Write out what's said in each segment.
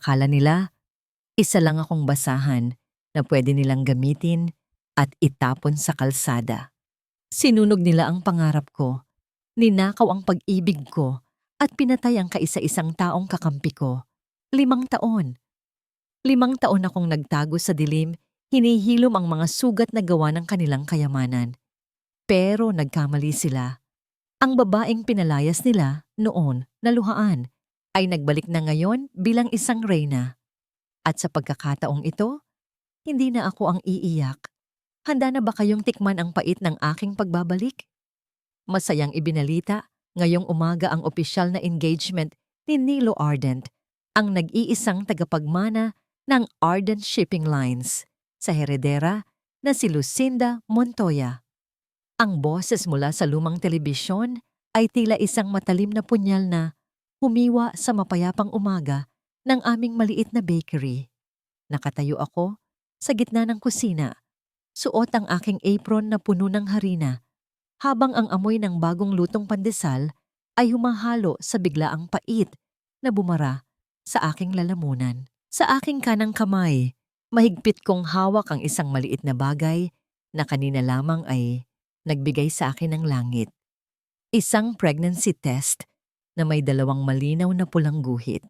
Akala nila, isa lang akong basahan na pwede nilang gamitin at itapon sa kalsada. Sinunog nila ang pangarap ko, ninakaw ang pag-ibig ko, at pinatay ang kaisa-isang taong kakampi ko. 5 taon. 5 taon akong nagtago sa dilim, hinihilom ang mga sugat na gawa ng kanilang kayamanan. Pero nagkamali sila. Ang babaeng pinalayas nila noon na luhaan ay nagbalik na ngayon bilang isang reyna. At sa pagkakataong ito, hindi na ako ang iiyak. Handa na ba kayong tikman ang pait ng aking pagbabalik? Masayang ibinalita, ngayong umaga ang opisyal na engagement ni Nilo Ardent, ang nag-iisang tagapagmana ng Ardent Shipping Lines, sa heredera na si Lucinda Montoya. Ang boses mula sa lumang telebisyon ay tila isang matalim na punyal na humiwa sa mapayapang umaga ng aming maliit na bakery. Nakatayo ako sa gitna ng kusina, suot ang aking apron na puno ng harina, habang ang amoy ng bagong lutong pandesal ay humahalo sa biglaang pait na bumara sa aking lalamunan. Sa aking kanang kamay, mahigpit kong hawak ang isang maliit na bagay na kanina lamang ay nagbigay sa akin ng langit. Isang pregnancy test na may 2 malinaw na pulang guhit.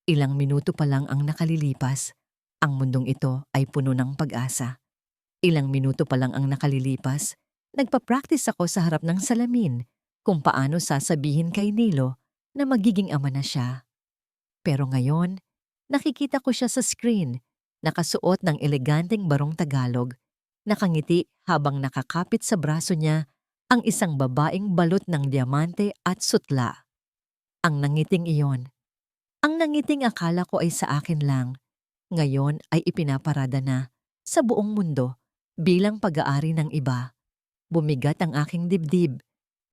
Ilang minuto pa lang ang nakalilipas, ang mundong ito ay puno ng pag-asa. Ilang minuto pa lang ang nakalilipas, nagpa-practice ako sa harap ng salamin kung paano sasabihin kay Nilo na magiging ama na siya. Pero ngayon, nakikita ko siya sa screen, nakasuot ng eleganteng barong Tagalog, nakangiti habang nakakapit sa braso niya ang isang babaeng balot ng diamante at sutla. Ang nangiting iyon. Ang nangiting akala ko ay sa akin lang, ngayon ay ipinaparada na sa buong mundo bilang pag-aari ng iba. Bumigat ang aking dibdib,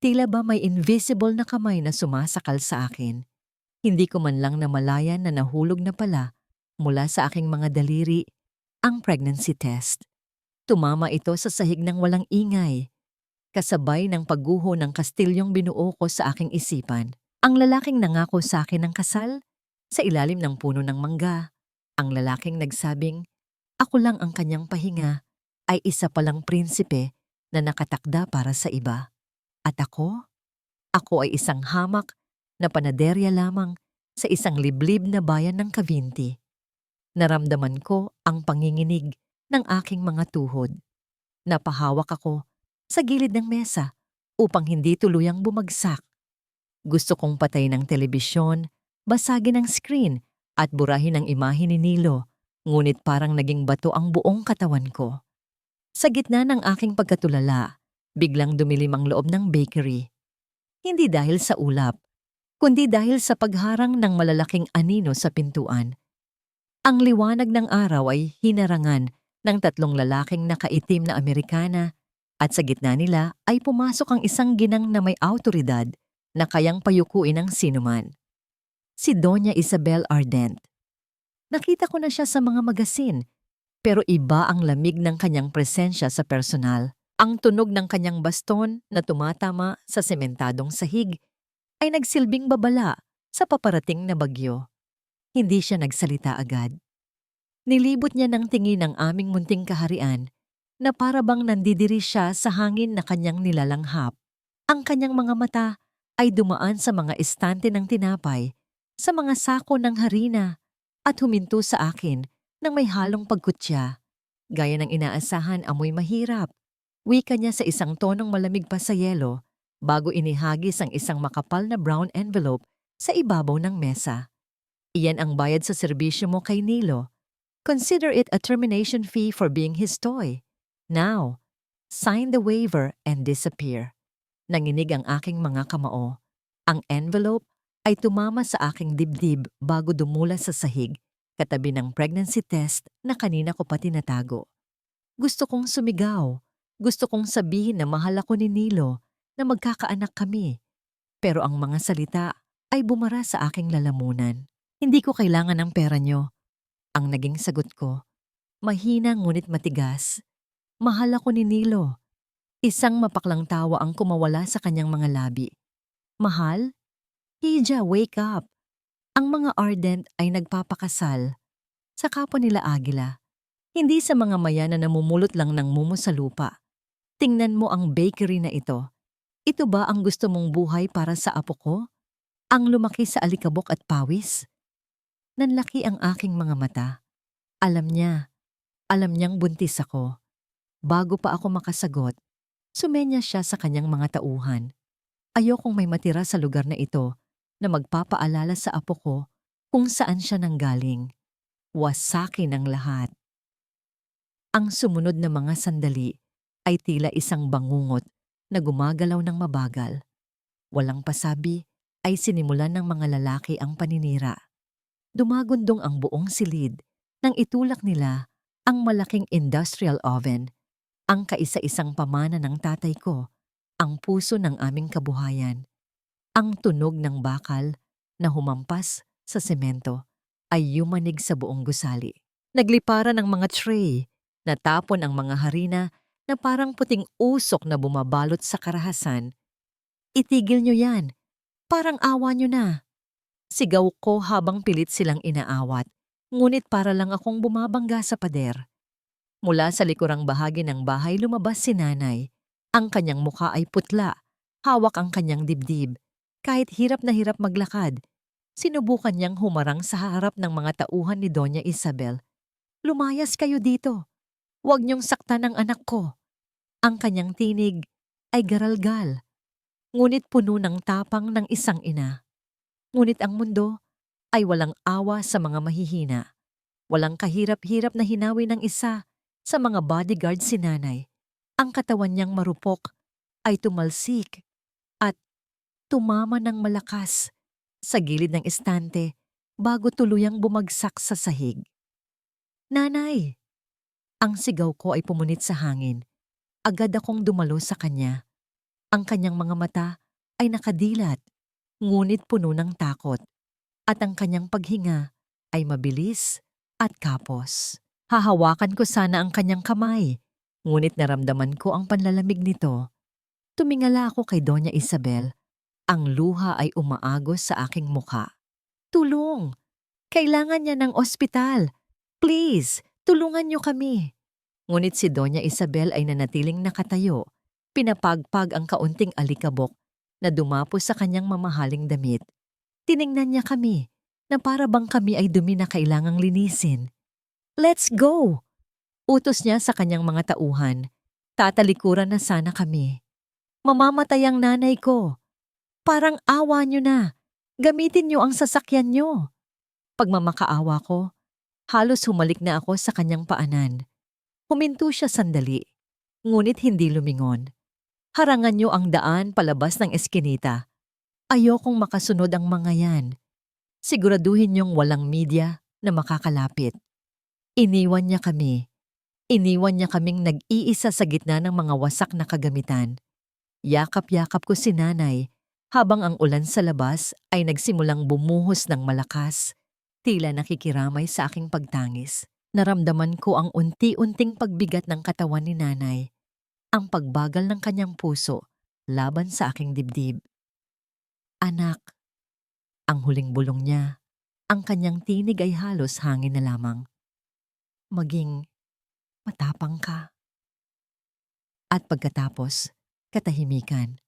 tila ba may invisible na kamay na sumasakal sa akin. Hindi ko man lang namalayan na nahulog na pala mula sa aking mga daliri ang pregnancy test. Tumama ito sa sahig ng walang ingay, kasabay ng pagguho ng kastilyong binuo ko sa aking isipan. Ang lalaking nangako sa akin ng kasal sa ilalim ng puno ng mangga. Ang lalaking nagsabing, ako lang ang kanyang pahinga, ay isa palang prinsipe na nakatakda para sa iba. At ako ay isang hamak na panaderya lamang sa isang liblib na bayan ng Cavinti. Naramdaman ko ang panginginig ng aking mga tuhod. Napahawak ako sa gilid ng mesa upang hindi tuluyang bumagsak. Gusto kong patayin ang telebisyon, basagin ang screen at burahin ang imahe ni Nilo, ngunit parang naging bato ang buong katawan ko. Sa gitna ng aking pagkatulala, biglang dumilim ang loob ng bakery. Hindi dahil sa ulap, kundi dahil sa pagharang ng malalaking anino sa pintuan. Ang liwanag ng araw ay hinarangan ng 3 lalaking nakaitim na Amerikana at sa gitna nila ay pumasok ang isang ginang na may awtoridad na kayang payukuin ang sinuman. Si Doña Isabel Ardent. Nakita ko na siya sa mga magasin, pero iba ang lamig ng kanyang presensya sa personal. Ang tunog ng kanyang baston na tumatama sa sementadong sahig ay nagsilbing babala sa paparating na bagyo. Hindi siya nagsalita agad. Nilibot niya ng tingin ang aming munting kaharian na para bang nandidiri siya sa hangin na kanyang nilalanghap. Ang kanyang mga mata ay dumaan sa mga estante ng tinapay, sa mga sako ng harina, at huminto sa akin nang may halong pagkutya. Gaya ng inaasahan, amoy mahirap. Wika niya sa isang tonong malamig pa sa yelo bago inihagis ang isang makapal na brown envelope sa ibabaw ng mesa. Iyan ang bayad sa serbisyo mo kay Nilo. Consider it a termination fee for being his toy. Now, sign the waiver and disappear. Nanginig ang aking mga kamao. Ang envelope ay tumama sa aking dibdib bago dumula sa sahig, katabi ng pregnancy test na kanina ko pa tinatago. Gusto kong sumigaw. Gusto kong sabihin na mahal ako ni Nilo, na magkakaanak kami. Pero ang mga salita ay bumara sa aking lalamunan. Hindi ko kailangan ng pera niyo. Ang naging sagot ko, mahina ngunit matigas. Mahal ako ni Nilo. Isang mapaklang tawa ang kumawala sa kanyang mga labi. Mahal? Hija, wake up. Ang mga ardent ay nagpapakasal sa kapwa nila Agila, hindi sa mga maya na namumulot lang ng mumo sa lupa. Tingnan mo ang bakery na ito. Ito ba ang gusto mong buhay para sa apo ko? Ang lumaki sa alikabok at pawis? Nanlaki ang aking mga mata. Alam niya, alam niyang buntis ako. Bago pa ako makasagot, sumenya siya sa kanyang mga tauhan. Ayokong may matira sa lugar na ito na magpapaalala sa apo ko kung saan siya nanggaling. Wasakin ang lahat. Ang sumunod na mga sandali ay tila isang bangungot na gumagalaw ng mabagal. Walang pasabi ay sinimulan ng mga lalaki ang paninira. Dumagundong ang buong silid nang itulak nila ang malaking industrial oven, ang kaisa-isang pamana ng tatay ko, ang puso ng aming kabuhayan. Ang tunog ng bakal na humampas sa semento ay yumanig sa buong gusali. Nagliparan ang mga tray, natapon ang mga harina na parang puting usok na bumabalot sa karahasan. Itigil nyo yan, parang awa nyo na. Sigaw ko habang pilit silang inaawat, ngunit para lang akong bumabangga sa pader. Mula sa likurang bahagi ng bahay lumabas si nanay. Ang kanyang mukha ay putla, hawak ang kanyang dibdib. Kahit hirap na hirap maglakad, sinubukan niyang humarang sa harap ng mga tauhan ni Doña Isabel. Lumayas kayo dito. Huwag niyong saktan ang anak ko. Ang kanyang tinig ay garalgal, ngunit puno ng tapang ng isang ina. Ngunit ang mundo ay walang awa sa mga mahihina. Walang kahirap-hirap na hinawi ng isa sa mga bodyguard si nanay. Ang katawan niyang marupok ay tumalsik at tumama ng malakas sa gilid ng estante bago tuluyang bumagsak sa sahig. Nanay! Ang sigaw ko ay pumunit sa hangin. Agad akong dumalo sa kanya. Ang kanyang mga mata ay nakadilat, ngunit puno ng takot. At ang kanyang paghinga ay mabilis at kapos. Hahawakan ko sana ang kanyang kamay, ngunit naramdaman ko ang panlalamig nito. Tumingala ako kay Doña Isabel. Ang luha ay umaagos sa aking mukha. Tulong! Kailangan niya ng ospital. Please, tulungan niyo kami. Ngunit si Doña Isabel ay nanatiling nakatayo, pinapagpag ang kaunting alikabok na dumapos sa kanyang mamahaling damit. Tiningnan niya kami na para bang kami ay dumi na kailangang linisin. Let's go! Utos niya sa kanyang mga tauhan. Tatalikuran na sana kami. Mamamatay ang nanay ko. Parang awa niyo na. Gamitin niyo ang sasakyan niyo. Pagmamakaawa ko, halos humalik na ako sa kanyang paanan. Huminto siya sandali, ngunit hindi lumingon. Harangan niyo ang daan palabas ng eskinita. Ayokong makasunod ang mga yan. Siguraduhin niyong walang media na makakalapit. Iniwan niya kami. Iniwan niya kaming nag-iisa sa gitna ng mga wasak na kagamitan. Yakap-yakap ko si nanay habang ang ulan sa labas ay nagsimulang bumuhos ng malakas, tila nakikiramay sa aking pagtangis. Naramdaman ko ang unti-unting pagbigat ng katawan ni nanay, ang pagbagal ng kanyang puso laban sa aking dibdib. Anak, ang huling bulong niya, ang kanyang tinig ay halos hangin na lamang. Maging matapang ka. At pagkatapos, katahimikan.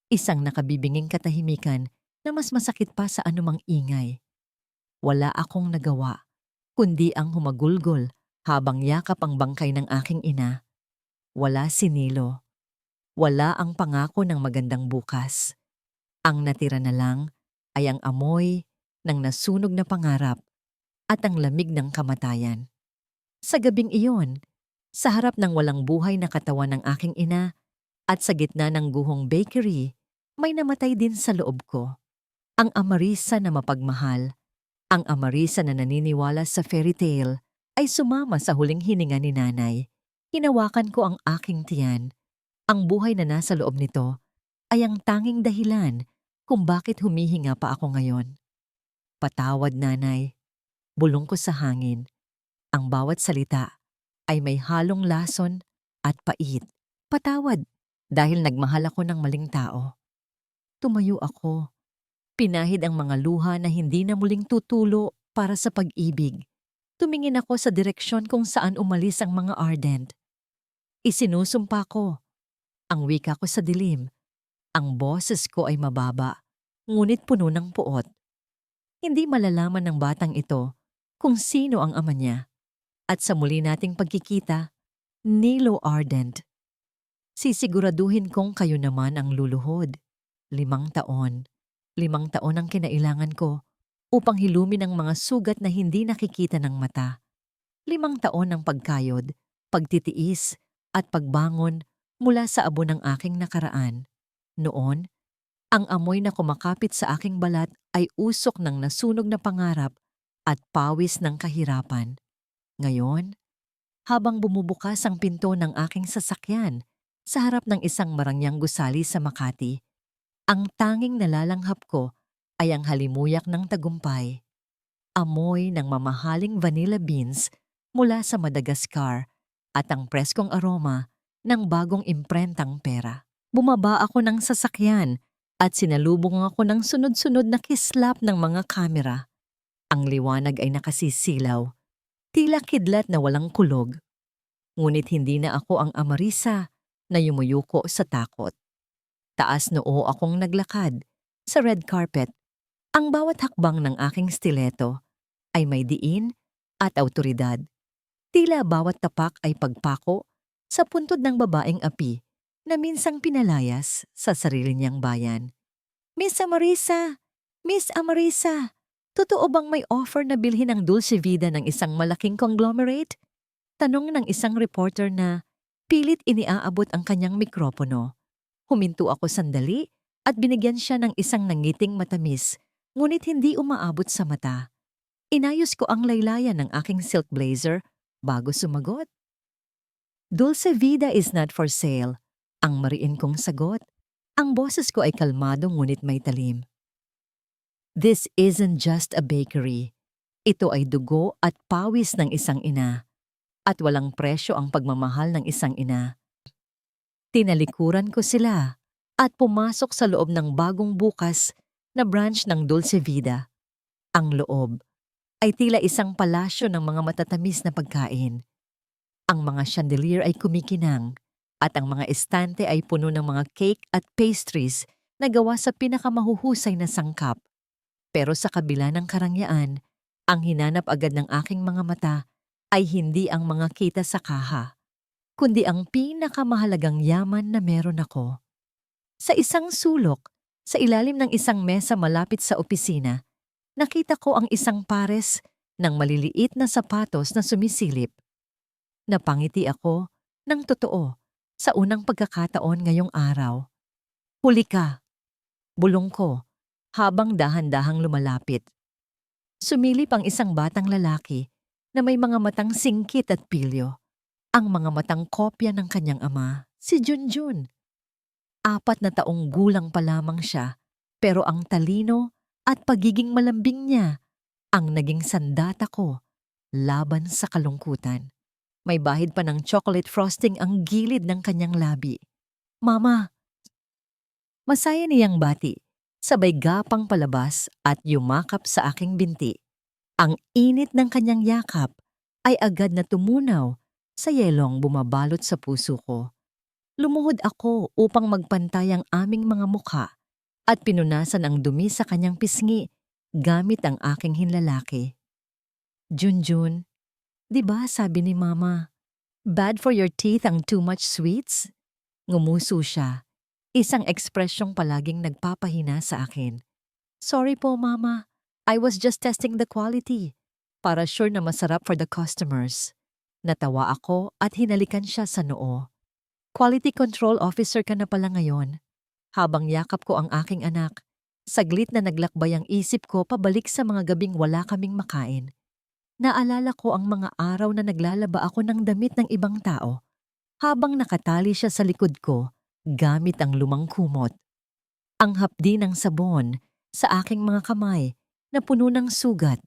Isang nakabibinging katahimikan na mas masakit pa sa anumang ingay. Wala akong nagawa, kundi ang humagulgol habang yakap ang bangkay ng aking ina. Wala sinilo. Wala ang pangako ng magandang bukas. Ang natira na lang ay ang amoy ng nasunog na pangarap at ang lamig ng kamatayan. Sa gabing iyon, sa harap ng walang buhay na katawan ng aking ina at sa gitna ng guhong bakery, may namatay din sa loob ko. Ang Amarisa na mapagmahal, ang Amarisa na naniniwala sa fairy tale ay sumama sa huling hininga ni nanay. Hinawakan ko ang aking tiyan. Ang buhay na nasa loob nito ay ang tanging dahilan kung bakit humihinga pa ako ngayon. Patawad, nanay. Bulong ko sa hangin. Ang bawat salita ay may halong lason at pait. Patawad dahil nagmahal ako ng maling tao. Tumayo ako. Pinahid ang mga luha na hindi na muling tutulo para sa pag-ibig. Tumingin ako sa direksyon kung saan umalis ang mga Ardent. Isinusumpa ko. Ang wika ko sa dilim. Ang boses ko ay mababa, ngunit puno ng puot. Hindi malalaman ng batang ito kung sino ang ama niya. At sa muli nating pagkikita, Nilo Ardent. Sisiguraduhin kong kayo naman ang luluhod. 5 taon. 5 taon ang kinailangan ko upang hilumin ang mga sugat na hindi nakikita ng mata. 5 taon ng pagkayod, pagtitiis, at pagbangon mula sa abo ng aking nakaraan. Noon, ang amoy na kumakapit sa aking balat ay usok ng nasunog na pangarap at pawis ng kahirapan. Ngayon, habang bumubukas ang pinto ng aking sasakyan sa harap ng isang marangyang gusali sa Makati, ang tanging nalalanghap ko ay ang halimuyak ng tagumpay. Amoy ng mamahaling vanilla beans mula sa Madagascar at ang preskong aroma ng bagong imprentang pera. Bumaba ako ng sasakyan at sinalubong ako ng sunod-sunod na kislap ng mga kamera. Ang liwanag ay nakasisilaw, tila kidlat na walang kulog. Ngunit hindi na ako ang Amarisa na yumuyuko sa takot. Taas noo akong naglakad sa red carpet. Ang bawat hakbang ng aking stiletto ay may diin at awtoridad. Tila bawat tapak ay pagpako sa puntod ng babaeng api na minsang pinalayas sa sarili niyang bayan. Miss Amarisa! Miss Amarisa! Totoo bang may offer na bilhin ang Dulce Vida ng isang malaking conglomerate? Tanong ng isang reporter na pilit iniaabot ang kanyang mikropono. Huminto ako sandali at binigyan siya ng isang nangiting matamis, ngunit hindi umaabot sa mata. Inayos ko ang laylayan ng aking silk blazer bago sumagot. Dulce Vida is not for sale. Ang mariin kong sagot. Ang boses ko ay kalmado ngunit may talim. This isn't just a bakery. Ito ay dugo at pawis ng isang ina. At walang presyo ang pagmamahal ng isang ina. Tinalikuran ko sila at pumasok sa loob ng bagong bukas na branch ng Dulce Vida. Ang loob ay tila isang palasyo ng mga matatamis na pagkain. Ang mga chandelier ay kumikinang at ang mga estante ay puno ng mga cake at pastries na gawa sa pinakamahuhusay na sangkap. Pero sa kabila ng karangyaan, ang hinanap agad ng aking mga mata ay hindi ang mga kita sa kaha, kundi ang pinakamahalagang yaman na meron ako. Sa isang sulok, sa ilalim ng isang mesa malapit sa opisina, nakita ko ang isang pares ng maliliit na sapatos na sumisilip. Napangiti ako ng totoo sa unang pagkakataon ngayong araw. Huli ka, bulong ko habang dahan-dahang lumalapit. Sumilip ang isang batang lalaki na may mga matang singkit at pilyo. Ang mga matang kopya ng kanyang ama, si Junjun. 4 na taong gulang pa lamang siya, pero ang talino at pagiging malambing niya ang naging sandata ko laban sa kalungkutan. May bahid pa ng chocolate frosting ang gilid ng kanyang labi. Mama! Masaya niyang bati, sabay gapang palabas at yumakap sa aking binti. Ang init ng kanyang yakap ay agad na tumunaw sa yelong bumabalot sa puso ko. Lumuhod ako upang magpantay ang aming mga mukha at pinunasan ang dumi sa kanyang pisngi gamit ang aking hinlalaki. Junjun, di ba sabi ni Mama, bad for your teeth ang too much sweets? Ngumuso siya, isang ekspresyong palaging nagpapahina sa akin. Sorry po, Mama. I was just testing the quality para sure na masarap for the customers. Natawa ako at hinalikan siya sa noo. Quality control officer ka na pala ngayon. Habang yakap ko ang aking anak, saglit na naglakbay ang isip ko pabalik sa mga gabing wala kaming makain. Naalala ko ang mga araw na naglalaba ako ng damit ng ibang tao habang nakatali siya sa likod ko gamit ang lumang kumot. Ang hapdi ng sabon sa aking mga kamay na puno ng sugat,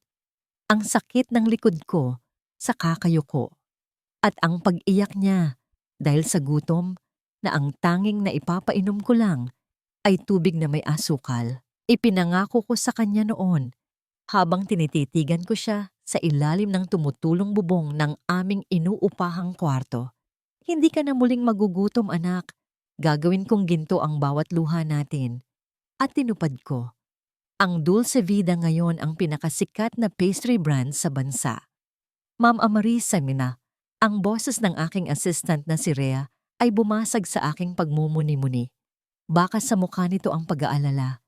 ang sakit ng likod ko sa kakayuko, at ang pag-iyak niya dahil sa gutom na ang tanging na ipapainom ko lang ay tubig na may asukal. Ipinangako ko sa kanya noon habang tinititigan ko siya sa ilalim ng tumutulong bubong ng aming inuupahang kwarto. Hindi ka na muling magugutom, anak. Gagawin kong ginto ang bawat luha natin. At tinupad ko. Ang Dulce Vida ngayon ang pinakasikat na pastry brand sa bansa. Ma'am Amarisa Mina, ang boses ng aking assistant na si Rhea ay bumasag sa aking pagmumuni-muni. Baka sa mukha nito ang pag-aalala.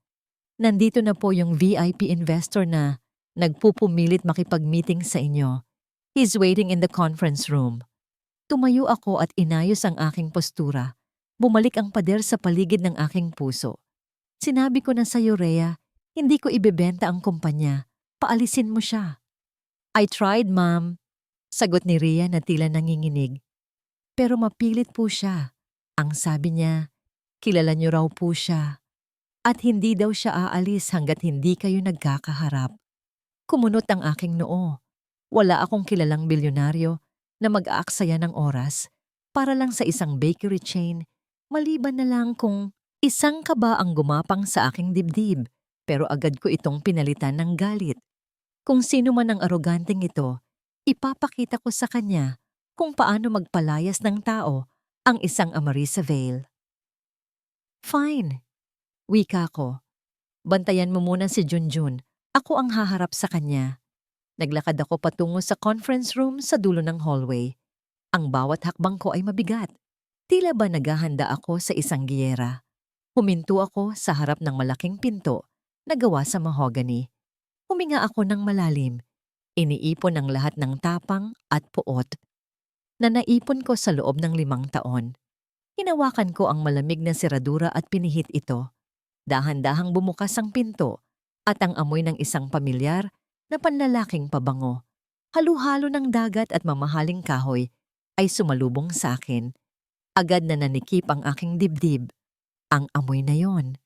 Nandito na po yung VIP investor na nagpupumilit makipag-meeting sa inyo. He's waiting in the conference room. Tumayo ako at inayos ang aking postura. Bumalik ang pader sa paligid ng aking puso. Sinabi ko na sa'yo, Rhea, hindi ko ibebenta ang kumpanya. Paalisin mo siya. I tried, ma'am. Sagot ni Rhea na tila nanginginig. Pero mapilit po siya. Ang sabi niya, kilala niyo raw po siya. At hindi daw siya aalis hanggat hindi kayo nagkakaharap. Kumunot ang aking noo. Wala akong kilalang bilyonaryo na mag-aaksaya ng oras para lang sa isang bakery chain, maliban na lang kung isang kaba ang gumapang sa aking dibdib, pero agad ko itong pinalitan ng galit. Kung sino man ang aroganteng ito, ipapakita ko sa kanya kung paano magpalayas ng tao ang isang Amarisa Vale. Fine, wika ko. Bantayan mo muna si Junjun. Ako ang haharap sa kanya. Naglakad ako patungo sa conference room sa dulo ng hallway. Ang bawat hakbang ko ay mabigat. Tila ba naghahanda ako sa isang giyera. Huminto ako sa harap ng malaking pinto na gawa sa mahogany. Huminga ako ng malalim. Iniipon ang lahat ng tapang at puot na naipon ko sa loob ng 5 taon. Hinawakan ko ang malamig na seradura at pinihit ito. Dahan-dahang bumukas ang pinto at ang amoy ng isang pamilyar na panlalaking pabango. Halo-halo ng dagat at mamahaling kahoy ay sumalubong sa akin. Agad na nanikip ang aking dibdib. Ang amoy na yon.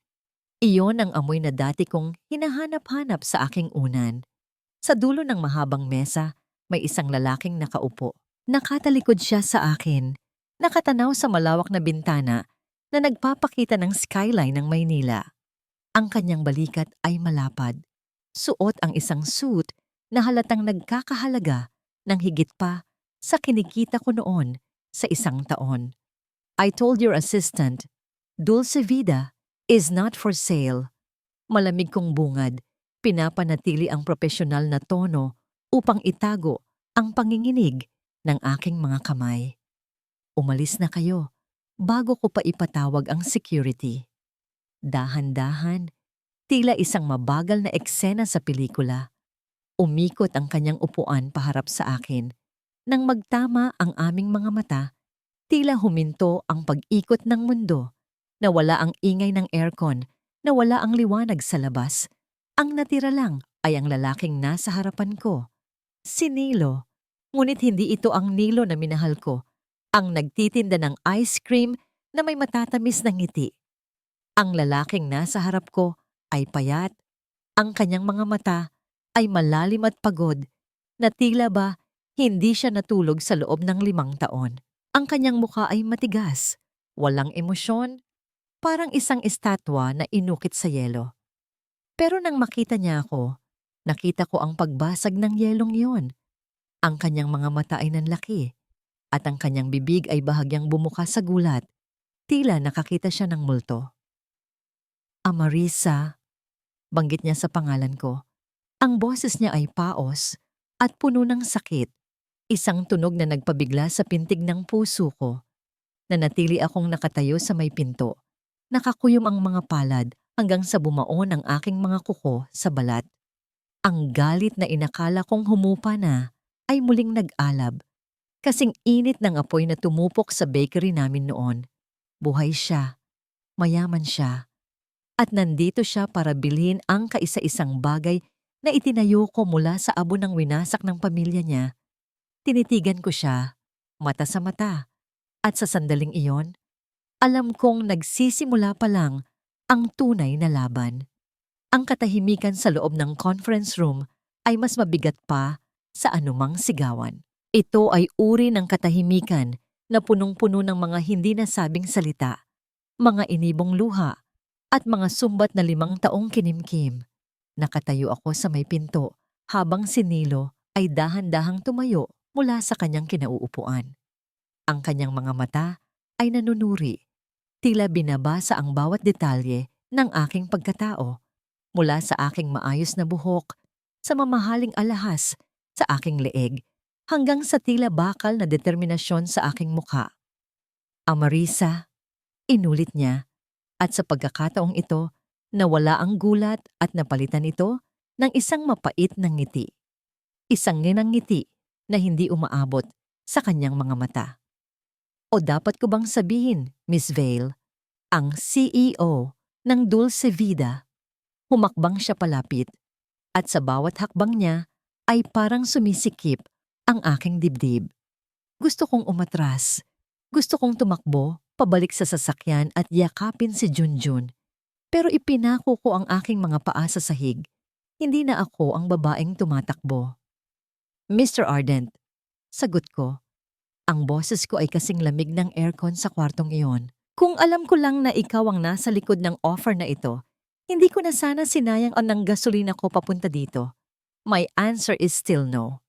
Iyon ang amoy na dati kong hinahanap-hanap sa aking unan. Sa dulo ng mahabang mesa, may isang lalaking nakaupo. Nakatalikod siya sa akin. Nakatanaw sa malawak na bintana na nagpapakita ng skyline ng Maynila. Ang kanyang balikat ay malapad. Suot ang isang suit na halatang nagkakahalaga ng higit pa sa kinikita ko noon sa 1 taon. I told your assistant, Dulce Vida is not for sale. Malamig kong bungad, pinapanatili ang propesyonal na tono upang itago ang panginginig ng aking mga kamay. Umalis na kayo bago ko pa ipatawag ang security. Dahan-dahan, tila isang mabagal na eksena sa pelikula. Umikot ang kanyang upuan paharap sa akin. Nang magtama ang aming mga mata, tila huminto ang pag-ikot ng mundo. Nawala ang ingay ng aircon, nawala ang liwanag sa labas. Ang natira lang ay ang lalaking nasa harapan ko. Si Nilo. Ngunit hindi ito ang Nilo na minahal ko. Ang nagtitinda ng ice cream na may matatamis na ngiti. Ang lalaking nasa harap ko ay payat. Ang kanyang mga mata ay malalim at pagod na tila ba hindi siya natulog sa loob ng 5 taon. Ang kanyang mukha ay matigas, walang emosyon, parang isang estatwa na inukit sa yelo. Pero nang makita niya ako, nakita ko ang pagbasag ng yelong iyon. Ang kanyang mga mata ay nanlaki at ang kanyang bibig ay bahagyang bumuka sa gulat. Tila nakakita siya ng multo. Amarisa, banggit niya sa pangalan ko. Ang boses niya ay paos at puno ng sakit. Isang tunog na nagpabigla sa pintig ng puso ko. Nanatili akong nakatayo sa may pinto. Nakakuyom ang mga palad hanggang sa bumaon ang aking mga kuko sa balat. Ang galit na inakala kong humupa na ay muling nag-alab. Kasing init ng apoy na tumupok sa bakery namin noon. Buhay siya, mayaman siya, at nandito siya para bilhin ang kaisa-isang bagay na itinayo ko mula sa abo ng winasak ng pamilya niya. Tinitigan ko siya, mata sa mata, at sa sandaling iyon, alam kong nagsisimula pa lang ang tunay na laban. Ang katahimikan sa loob ng conference room ay mas mabigat pa sa anumang sigawan. Ito ay uri ng katahimikan na punong-puno ng mga hindi nasabing salita, mga inibong luha, at mga sumbat na 5 taong kinimkim. Nakatayo ako sa may pinto habang si Nilo ay dahan-dahang tumayo mula sa kanyang kinauupuan. Ang kanyang mga mata ay nanunuri, tila binabasa ang bawat detalye ng aking pagkatao, mula sa aking maayos na buhok, sa mamahaling alahas, sa aking leeg, hanggang sa tila bakal na determinasyon sa aking mukha. Amarisa, inulit niya, at sa pagkakataong ito, nawala ang gulat at napalitan ito ng isang mapait na ngiti. Isang nginang ngiti na hindi umaabot sa kanyang mga mata. O dapat ko bang sabihin, Miss Vale, ang CEO ng Dulce Vida? Humakbang siya palapit, at sa bawat hakbang niya ay parang sumisikip ang aking dibdib. Gusto kong umatras. Gusto kong tumakbo pabalik sa sasakyan at yakapin si Junjun. Pero ipinako ko ang aking mga paa sa sahig. Hindi na ako ang babaeng tumatakbo. Mr. Ardent, sagot ko. Ang boses ko ay kasing lamig ng aircon sa kwartong iyon. Kung alam ko lang na ikaw ang nasa likod ng offer na ito, hindi ko na sana sinayang ang gasolina ko papunta dito. My answer is still no.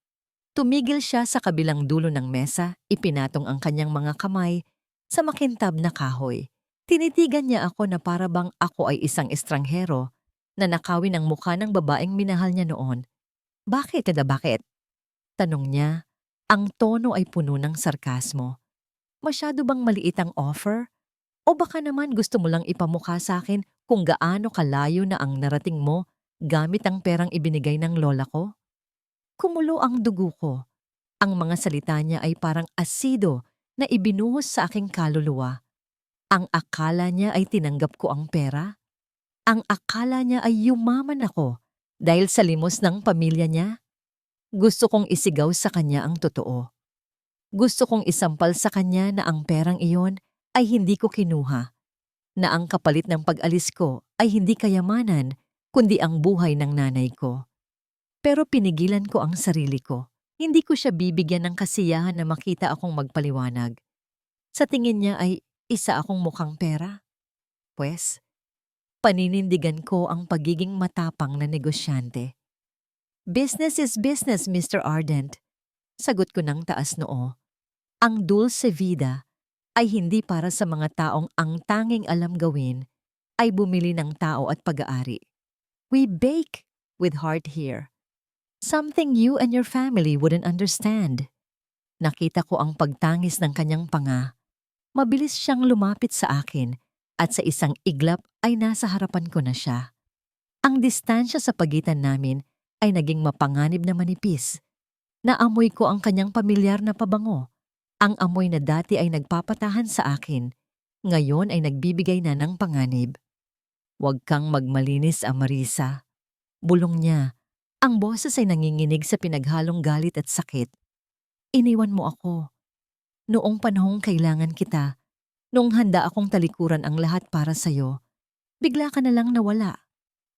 Tumigil siya sa kabilang dulo ng mesa, ipinatong ang kanyang mga kamay sa makintab na kahoy. Tinitigan niya ako na para bang ako ay isang estranghero na nakawin ang mukha ng babaeng minahal niya noon. Bakit? Bakit? Tanong niya. Ang tono ay puno ng sarkasmo. Masyado bang maliit ang offer? O baka naman gusto mo lang ipamukha sa akin kung gaano kalayo na ang narating mo gamit ang perang ibinigay ng lola ko? Kumulo ang dugo ko. Ang mga salita niya ay parang asido na ibinuhos sa aking kaluluwa. Ang akala niya ay tinanggap ko ang pera. Ang akala niya ay yumaman ako dahil sa limos ng pamilya niya. Gusto kong isigaw sa kanya ang totoo. Gusto kong isampal sa kanya na ang perang iyon ay hindi ko kinuha, na ang kapalit ng pag-alis ko ay hindi kayamanan kundi ang buhay ng nanay ko. Pero pinigilan ko ang sarili ko. Hindi ko siya bibigyan ng kasiyahan na makita akong magpaliwanag. Sa tingin niya ay isa akong mukhang pera. Pwes, paninindigan ko ang pagiging matapang na negosyante. Business is business, Mr. Ardent. Sagot ko ng taas noo. Ang Dulce Vida ay hindi para sa mga taong ang tanging alam gawin ay bumili ng tao at pag-aari. We bake with heart here. Something you and your family wouldn't understand. Nakita ko ang pagtangis ng kanyang panga. Mabilis siyang lumapit sa akin at sa isang iglap ay nasa harapan ko na siya. Ang distansya sa pagitan namin ay naging mapanganib na manipis. Naamoy ko ang kanyang pamilyar na pabango. Ang amoy na dati ay nagpapatahan sa akin, ngayon ay nagbibigay na ng panganib. Huwag kang magmalinis, Amarisa. Bulong niya. Ang boses ay nanginginig sa pinaghalong galit at sakit. Iniwan mo ako. Noong panahong kailangan kita, noong handa akong talikuran ang lahat para sa'yo, bigla ka na lang nawala.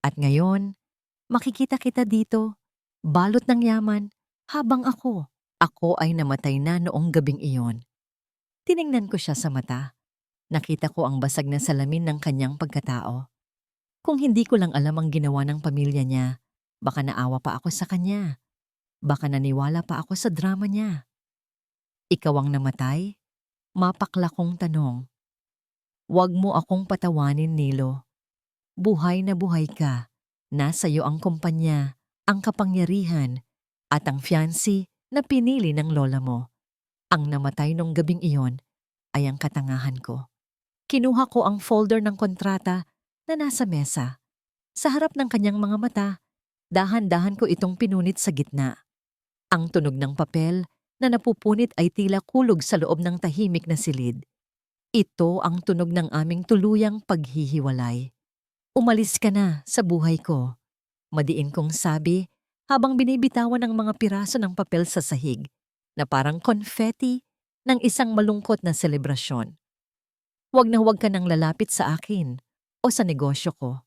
At ngayon, makikita kita dito, balot ng yaman, habang ako ay namatay na noong gabing iyon. Tiningnan ko siya sa mata. Nakita ko ang basag na salamin ng kanyang pagkatao. Kung hindi ko lang alam ang ginawa ng pamilya niya, baka naawa pa ako sa kanya. Baka naniwala pa ako sa drama niya. Ikaw ang namatay? Mapakla kong tanong. Huwag mo akong patawanin, Nilo. Buhay na buhay ka. Nasa iyo ang kumpanya, ang kapangyarihan, at ang fiancé na pinili ng lola mo. Ang namatay nung gabing iyon ay ang katangahan ko. Kinuha ko ang folder ng kontrata na nasa mesa. Sa harap ng kanyang mga mata, dahan-dahan ko itong pinunit sa gitna. Ang tunog ng papel na napupunit ay tila kulog sa loob ng tahimik na silid. Ito ang tunog ng aming tuluyang paghihiwalay. Umalis ka na sa buhay ko. Madiin kong sabi habang binibitawan ang mga piraso ng papel sa sahig na parang confetti ng isang malungkot na selebrasyon. Huwag na huwag ka nang lalapit sa akin o sa negosyo ko.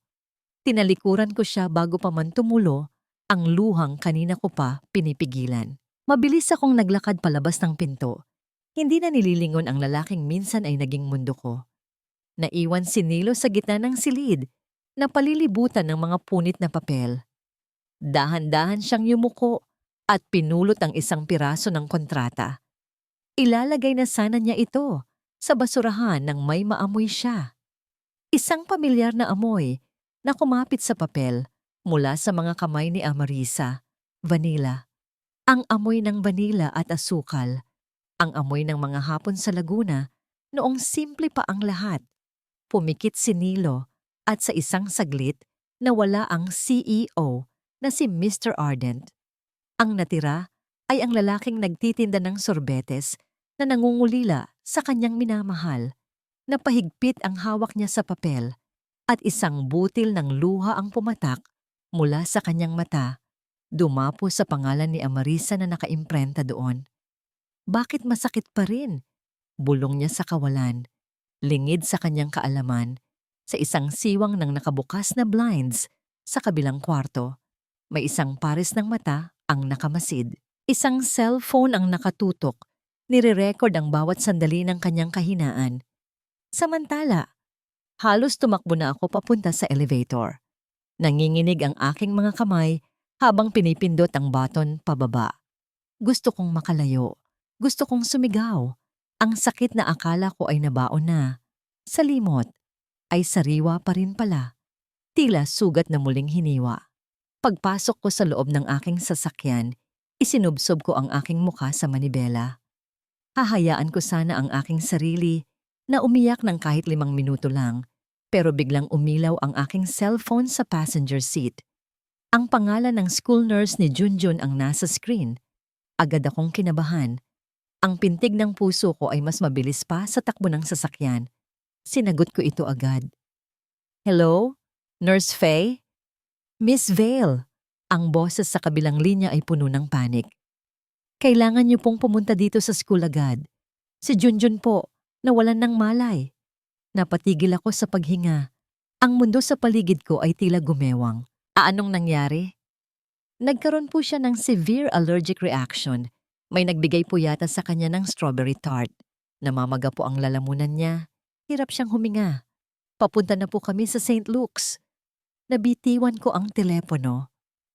Tinalikuran ko siya bago pa man tumulo ang luhang kanina ko pa pinipigilan. Mabilis akong naglakad palabas ng pinto. Hindi na nililingon ang lalaking minsan ay naging mundo ko. Naiwan si Nilo sa gitna ng silid na palilibutan ng mga punit na papel. Dahan-dahan siyang yumuko at pinulot ang isang piraso ng kontrata. Ilalagay na sana niya ito sa basurahan nang may maamoy siya. Isang pamilyar na amoy na kumapit sa papel mula sa mga kamay ni Amarisa. Vanilla. Ang amoy ng vanilla at asukal. Ang amoy ng mga hapon sa Laguna noong simple pa ang lahat. Pumikit si Nilo at sa isang saglit nawala ang CEO na si Mr. Ardent. Ang natira ay ang lalaking nagtitinda ng sorbetes na nangungulila sa kanyang minamahal. Napahigpit ang hawak niya sa papel at isang butil ng luha ang pumatak mula sa kanyang mata. Dumapo sa pangalan ni Amarisa na nakaimprenta doon. Bakit masakit pa rin? Bulong niya sa kawalan. Lingid sa kanyang kaalaman. Sa isang siwang ng nakabukas na blinds sa kabilang kwarto, may isang pares ng mata ang nakamasid. Isang cellphone ang nakatutok. Nire-record ang bawat sandali ng kanyang kahinaan. Samantala, halos tumakbo na ako papunta sa elevator. Nanginginig ang aking mga kamay habang pinipindot ang button pababa. Gusto kong makalayo. Gusto kong sumigaw. Ang sakit na akala ko ay nabaon na. Sa limot, ay sariwa pa rin pala. Tila sugat na muling hiniwa. Pagpasok ko sa loob ng aking sasakyan, isinubsob ko ang aking mukha sa manibela. Hahayaan ko sana ang aking sarili na umiyak ng kahit 5 minuto lang, pero biglang umilaw ang aking cellphone sa passenger seat. Ang pangalan ng school nurse ni Junjun ang nasa screen. Agad akong kinabahan. Ang pintig ng puso ko ay mas mabilis pa sa takbo ng sasakyan. Sinagot ko ito agad. Hello? Nurse Faye? Miss Vale. Ang boses sa kabilang linya ay puno ng panik. Kailangan niyo pong pumunta dito sa school agad. Si Junjun po, nawalan ng malay. Napatigil ako sa paghinga. Ang mundo sa paligid ko ay tila gumewang. Anong nangyari? Nagkaroon po siya ng severe allergic reaction. May nagbigay po yata sa kanya ng strawberry tart. Namamaga po ang lalamunan niya. Hirap siyang huminga. Papunta na po kami sa St. Luke's. Nabitiwan ko ang telepono.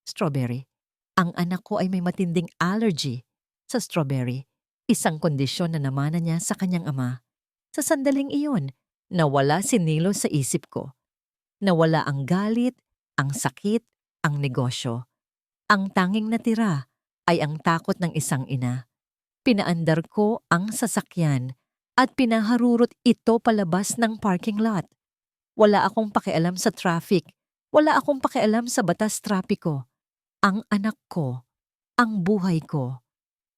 Strawberry. Ang anak ko ay may matinding allergy sa strawberry. Isang kondisyon na namana niya sa kanyang ama. Sa sandaling iyon, nawala si Nilo sa isip ko. Nawala ang galit, ang sakit, ang negosyo. Ang tanging natira ay ang takot ng isang ina. Pinaandar ko ang sasakyan at pinaharurot ito palabas ng parking lot. Wala akong pakialam sa traffic. Wala akong pakialam sa batas trapiko. Ang anak ko, ang buhay ko.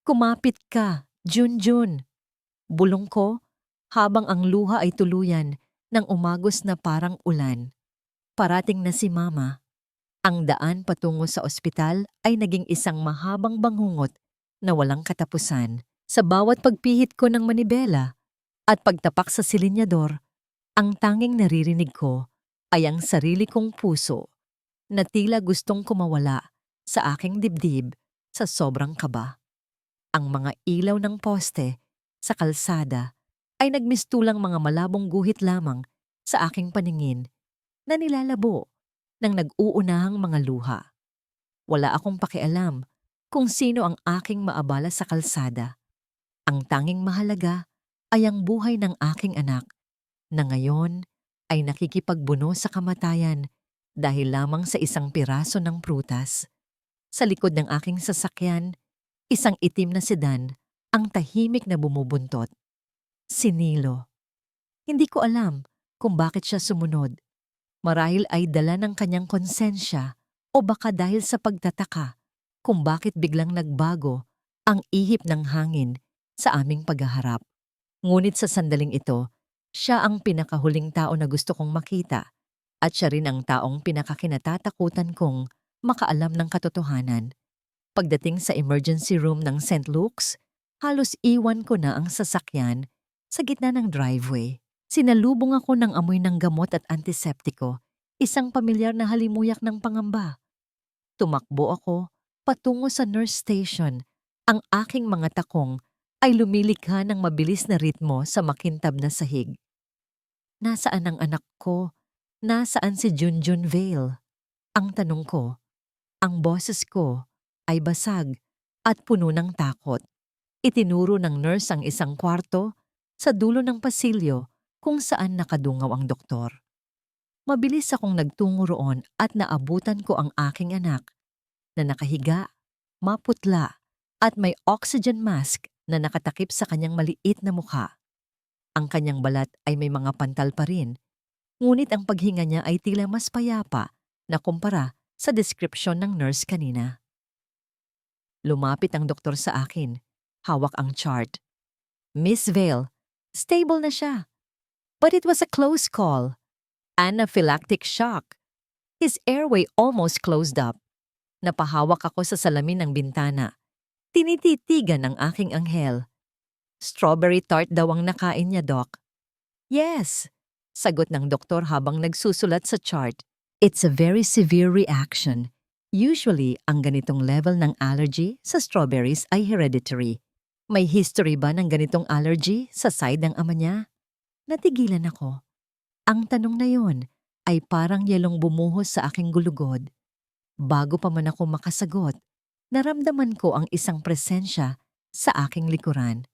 Kumapit ka, Junjun. Bulong ko habang ang luha ay tuluyan ng umagos na parang ulan. Parating na si Mama. Ang daan patungo sa ospital ay naging isang mahabang bangungot na walang katapusan. Sa bawat pagpihit ko ng manibela at pagtapak sa silinyador, ang tanging naririnig ko ay ang sarili kong puso na tila gustong kumawala sa aking dibdib sa sobrang kaba. Ang mga ilaw ng poste sa kalsada ay nagmistulang mga malabong guhit lamang sa aking paningin na nilalabo ng nag-uunahang mga luha. Wala akong pakialam kung sino ang aking maabala sa kalsada. Ang tanging mahalaga ay ang buhay ng aking anak na ngayon ay nakikipagbuno sa kamatayan dahil lamang sa isang piraso ng prutas. Sa likod ng aking sasakyan, isang itim na sedan ang tahimik na bumubuntot. Si Nilo. Hindi ko alam kung bakit siya sumunod. Marahil ay dala ng kanyang konsensya o baka dahil sa pagtataka kung bakit biglang nagbago ang ihip ng hangin sa aming paghaharap. Ngunit sa sandaling ito, siya ang pinakahuling tao na gusto kong makita at siya rin ang taong pinakakinatatakutan kong makaalam ng katotohanan. Pagdating sa emergency room ng St. Luke's, halos iwan ko na ang sasakyan sa gitna ng driveway. Sinalubong ako ng amoy ng gamot at antiseptiko, isang pamilyar na halimuyak ng pangamba. Tumakbo ako patungo sa nurse station. Ang aking mga takong ay lumilikha ng mabilis na ritmo sa makintab na sahig. Nasaan ang anak ko? Nasaan si Junjun Vale? Ang tanong ko, ang boses ko ay basag at puno ng takot. Itinuro ng nurse ang isang kwarto sa dulo ng pasilyo kung saan nakadungaw ang doktor. Mabilis akong nagtungo roon at naabutan ko ang aking anak na nakahiga, maputla at may oxygen mask na nakatakip sa kanyang maliit na mukha. Ang kanyang balat ay may mga pantal pa rin, ngunit ang paghinga niya ay tila mas payapa na kumpara sa description ng nurse kanina. Lumapit ang doktor sa akin. Hawak ang chart. Miss Vale, stable na siya. But it was a close call. Anaphylactic shock. His airway almost closed up. Napahawak ako sa salamin ng bintana. Tinititigan ng aking anghel. Strawberry tart daw ang nakain niya, Doc. Yes, sagot ng doktor habang nagsusulat sa chart. It's a very severe reaction. Usually, ang ganitong level ng allergy sa strawberries ay hereditary. May history ba ng ganitong allergy sa side ng ama niya? Natigilan ako. Ang tanong na yon ay parang yelong bumuhos sa aking gulugod. Bago pa man ako makasagot, naramdaman ko ang isang presensya sa aking likuran.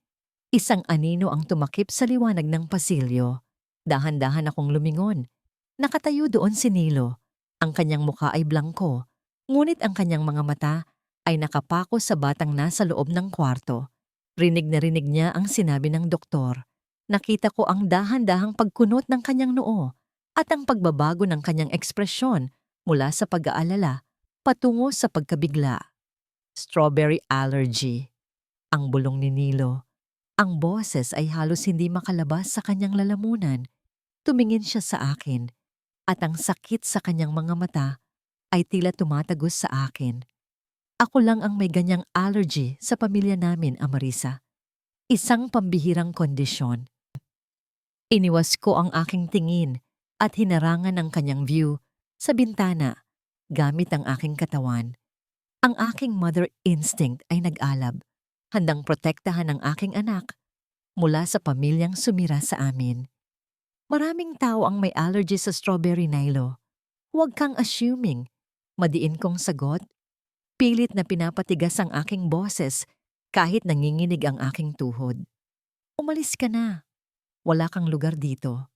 Isang anino ang tumakip sa liwanag ng pasilyo. Dahan-dahan akong lumingon. Nakatayo doon si Nilo. Ang kanyang mukha ay blangko, ngunit ang kanyang mga mata ay nakapako sa batang nasa loob ng kwarto. Rinig na rinig niya ang sinabi ng doktor. Nakita ko ang dahan-dahang pagkunot ng kanyang noo at ang pagbabago ng kanyang ekspresyon mula sa pag-aalala patungo sa pagkabigla. Strawberry allergy. Ang bulong ni Nilo. Ang boses ay halos hindi makalabas sa kanyang lalamunan. Tumingin siya sa akin at ang sakit sa kanyang mga mata ay tila tumatagos sa akin. Ako lang ang may ganyang allergy sa pamilya namin, Amarisa. Isang pambihirang kondisyon. Iniwas ko ang aking tingin at hinarangan ang kanyang view sa bintana gamit ang aking katawan. Ang aking mother instinct ay nag-alab, handang protektahan ang aking anak mula sa pamilyang sumira sa amin. Maraming tao ang may allergy sa strawberry, Nilo. Huwag kang assuming. Madiin kong sagot. Pilit na pinapatigas ang aking boses kahit nanginginig ang aking tuhod. Umalis ka na. Wala kang lugar dito.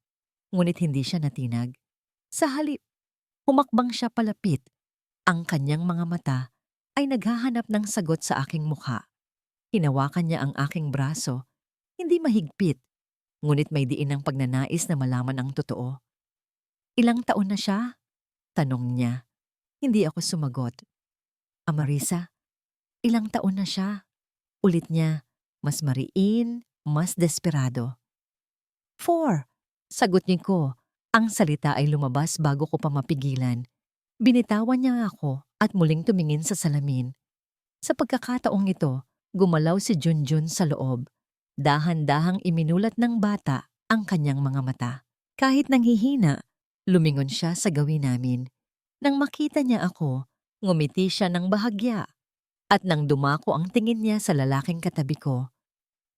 Ngunit hindi siya natinag. Sa halip, humakbang siya palapit. Ang kanyang mga mata ay naghahanap ng sagot sa aking mukha. Hinawakan niya ang aking braso, hindi mahigpit, ngunit may diin ng pagnanais na malaman ang totoo. Ilang taon na siya? Tanong niya. Hindi ako sumagot. Amarisa, ilang taon na siya? Ulit niya, mas mariin, mas desperado. 4, sagot niya ko. Ang salita ay lumabas bago ko pa mapigilan. Binitawan niya ako at muling tumingin sa salamin. Sa pagkakataong ito, gumalaw si Junjun sa loob. Dahan-dahang iminulat ng bata ang kanyang mga mata. Kahit nanghihina, lumingon siya sa gawin namin. Nang makita niya ako, ngumiti siya ng bahagya. At nang dumako ang tingin niya sa lalaking katabi ko,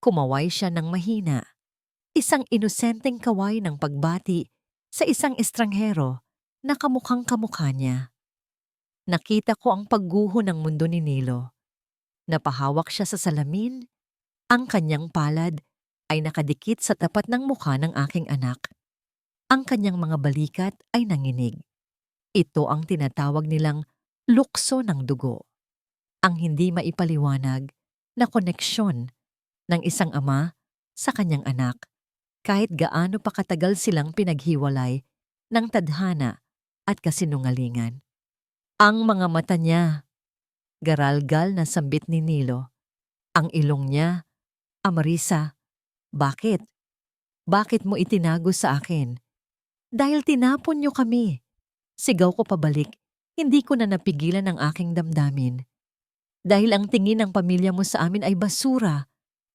kumaway siya ng mahina. Isang inosenteng kaway ng pagbati sa isang estranghero na kamukhang kamukha niya. Nakita ko ang pagguho ng mundo ni Nilo. Napahawak siya sa salamin. Ang kanyang palad ay nakadikit sa tapat ng mukha ng aking anak. Ang kanyang mga balikat ay nanginig. Ito ang tinatawag nilang lukso ng dugo. Ang hindi maipaliwanag na koneksyon ng isang ama sa kanyang anak kahit gaano pa katagal silang pinaghiwalay ng tadhana at kasinungalingan. Ang mga mata niya, garalgal na sambit ni Nilo. Ang ilong niya, Amarisa, bakit? Bakit mo itinago sa akin? Dahil tinapon niyo kami. Sigaw ko pabalik, hindi ko na napigilan ang aking damdamin. Dahil ang tingin ng pamilya mo sa amin ay basura.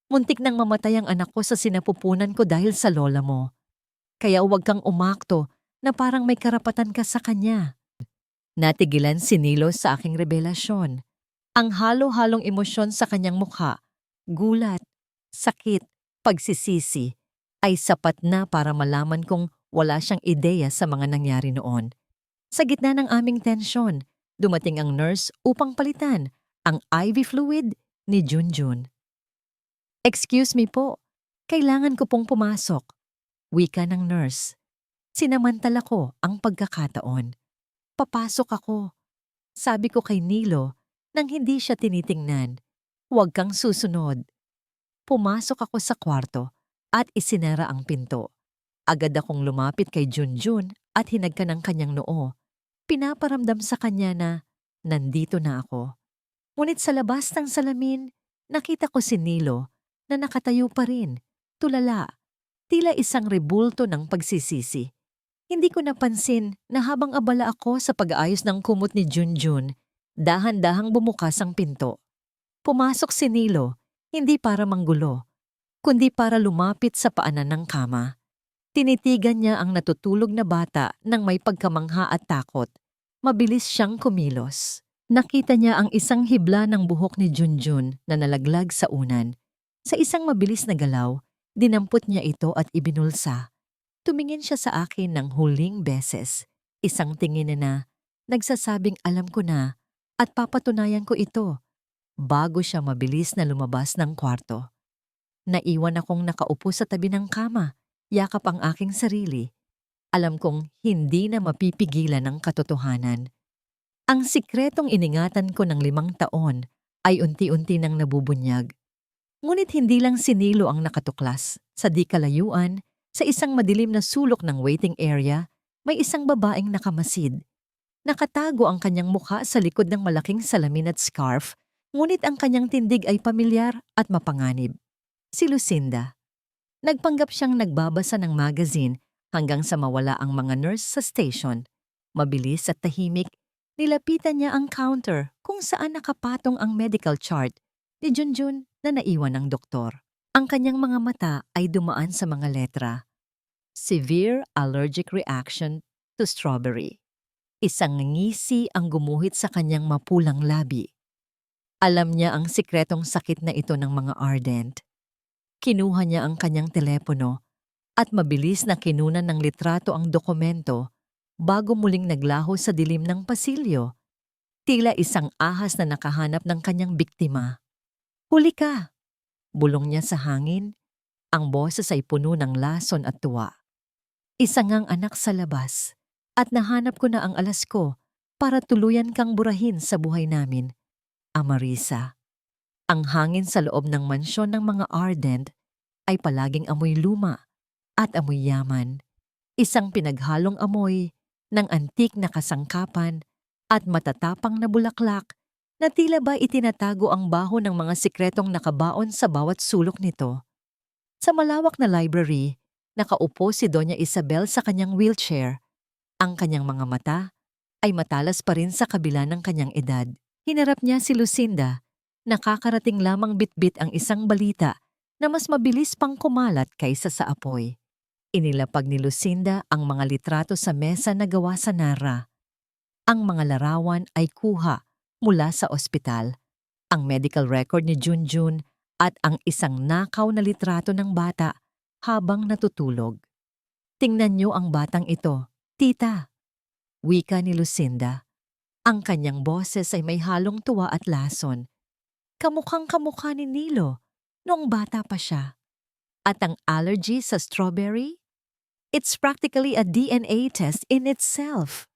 Muntik nang mamatay ang anak ko sa sinapupunan ko dahil sa lola mo. Kaya huwag kang umakto na parang may karapatan ka sa kanya. Natigilan si Nilo sa aking revelasyon. Ang halo-halong emosyon sa kanyang mukha, gulat, sakit, pagsisisi, ay sapat na para malaman kong Wala siyang ideya sa mga nangyari noon. Sa gitna ng aming tensyon, dumating ang nurse upang palitan ang IV fluid ni Junjun. "Excuse me po, kailangan ko pong pumasok," wika ng nurse. Sinamantala ko ang pagkakataon. Papasok ako. Sabi ko kay Nilo nang hindi siya tinitingnan, "Huwag kang susunod." Pumasok ako sa kwarto at isinara ang pinto. Agad akong lumapit kay Junjun at hinagka ng kanyang noo. Pinaparamdam sa kanya na nandito na ako. Ngunit sa labas ng salamin, nakita ko si Nilo na nakatayo pa rin, tulala, tila isang rebulto ng pagsisisi. Hindi ko napansin na habang abala ako sa pag-aayos ng kumot ni Junjun, dahan-dahang bumukas ang pinto. Pumasok si Nilo, hindi para manggulo, kundi para lumapit sa paanan ng kama. Tinitigan niya ang natutulog na bata ng may pagkamangha at takot. Mabilis siyang kumilos. Nakita niya ang isang hibla ng buhok ni Junjun na nalaglag sa unan. Sa isang mabilis na galaw, dinampot niya ito at ibinulsa. Tumingin siya sa akin ng huling beses. Isang tingin na nagsasabing alam ko na at papatunayan ko ito bago siya mabilis na lumabas ng kwarto. Naiwan akong nakaupo sa tabi ng kama. Yakap ang aking sarili. Alam kong hindi na mapipigilan ang katotohanan. Ang sikretong iningatan ko ng 5 taon ay unti-unti nang nabubunyag. Ngunit hindi lang si Nilo ang nakatuklas. Sa di kalayuan, sa isang madilim na sulok ng waiting area, may isang babaeng nakamasid. Nakatago ang kanyang mukha sa likod ng malaking salamin at scarf, ngunit ang kanyang tindig ay pamilyar at mapanganib. Si Lucinda. Nagpanggap siyang nagbabasa ng magazine hanggang sa mawala ang mga nurse sa station. Mabilis at tahimik, nilapitan niya ang counter kung saan nakapatong ang medical chart ni Junjun na naiwan ng doktor. Ang kanyang mga mata ay dumaan sa mga letra. Severe allergic reaction to strawberry. Isang ngisi ang gumuhit sa kanyang mapulang labi. Alam niya ang sikretong sakit na ito ng mga ardent. Kinuha niya ang kanyang telepono at mabilis na kinunan ng litrato ang dokumento bago muling naglaho sa dilim ng pasilyo. Tila isang ahas na nakahanap ng kanyang biktima. "Huli ka!" Bulong niya sa hangin. Ang boses ay puno ng lason at tuwa. "Isa ngang anak sa labas at nahanap ko na ang alas ko para tuluyan kang burahin sa buhay namin, Amarisa." Ang hangin sa loob ng mansyon ng mga ardent ay palaging amoy luma at amoy yaman. Isang pinaghalong amoy ng antik na kasangkapan at matatapang na bulaklak na tila ba itinatago ang baho ng mga sikretong nakabaon sa bawat sulok nito. Sa malawak na library, nakaupo si Doña Isabel sa kanyang wheelchair. Ang kanyang mga mata ay matalas pa rin sa kabila ng kanyang edad. Hinarap niya si Lucinda. Nakakarating lamang bitbit ang isang balita na mas mabilis pang kumalat kaysa sa apoy. Inilapag ni Lucinda ang mga litrato sa mesa na gawa sa Nara. Ang mga larawan ay kuha mula sa ospital, ang medical record ni Junjun at ang isang nakaw na litrato ng bata habang natutulog. "Tingnan niyo ang batang ito, tita," wika ni Lucinda. Ang kanyang boses ay may halong tuwa at lason. Kamukhang-kamukha ni Nilo noong bata pa siya. At ang allergy sa strawberry? It's practically a DNA test in itself.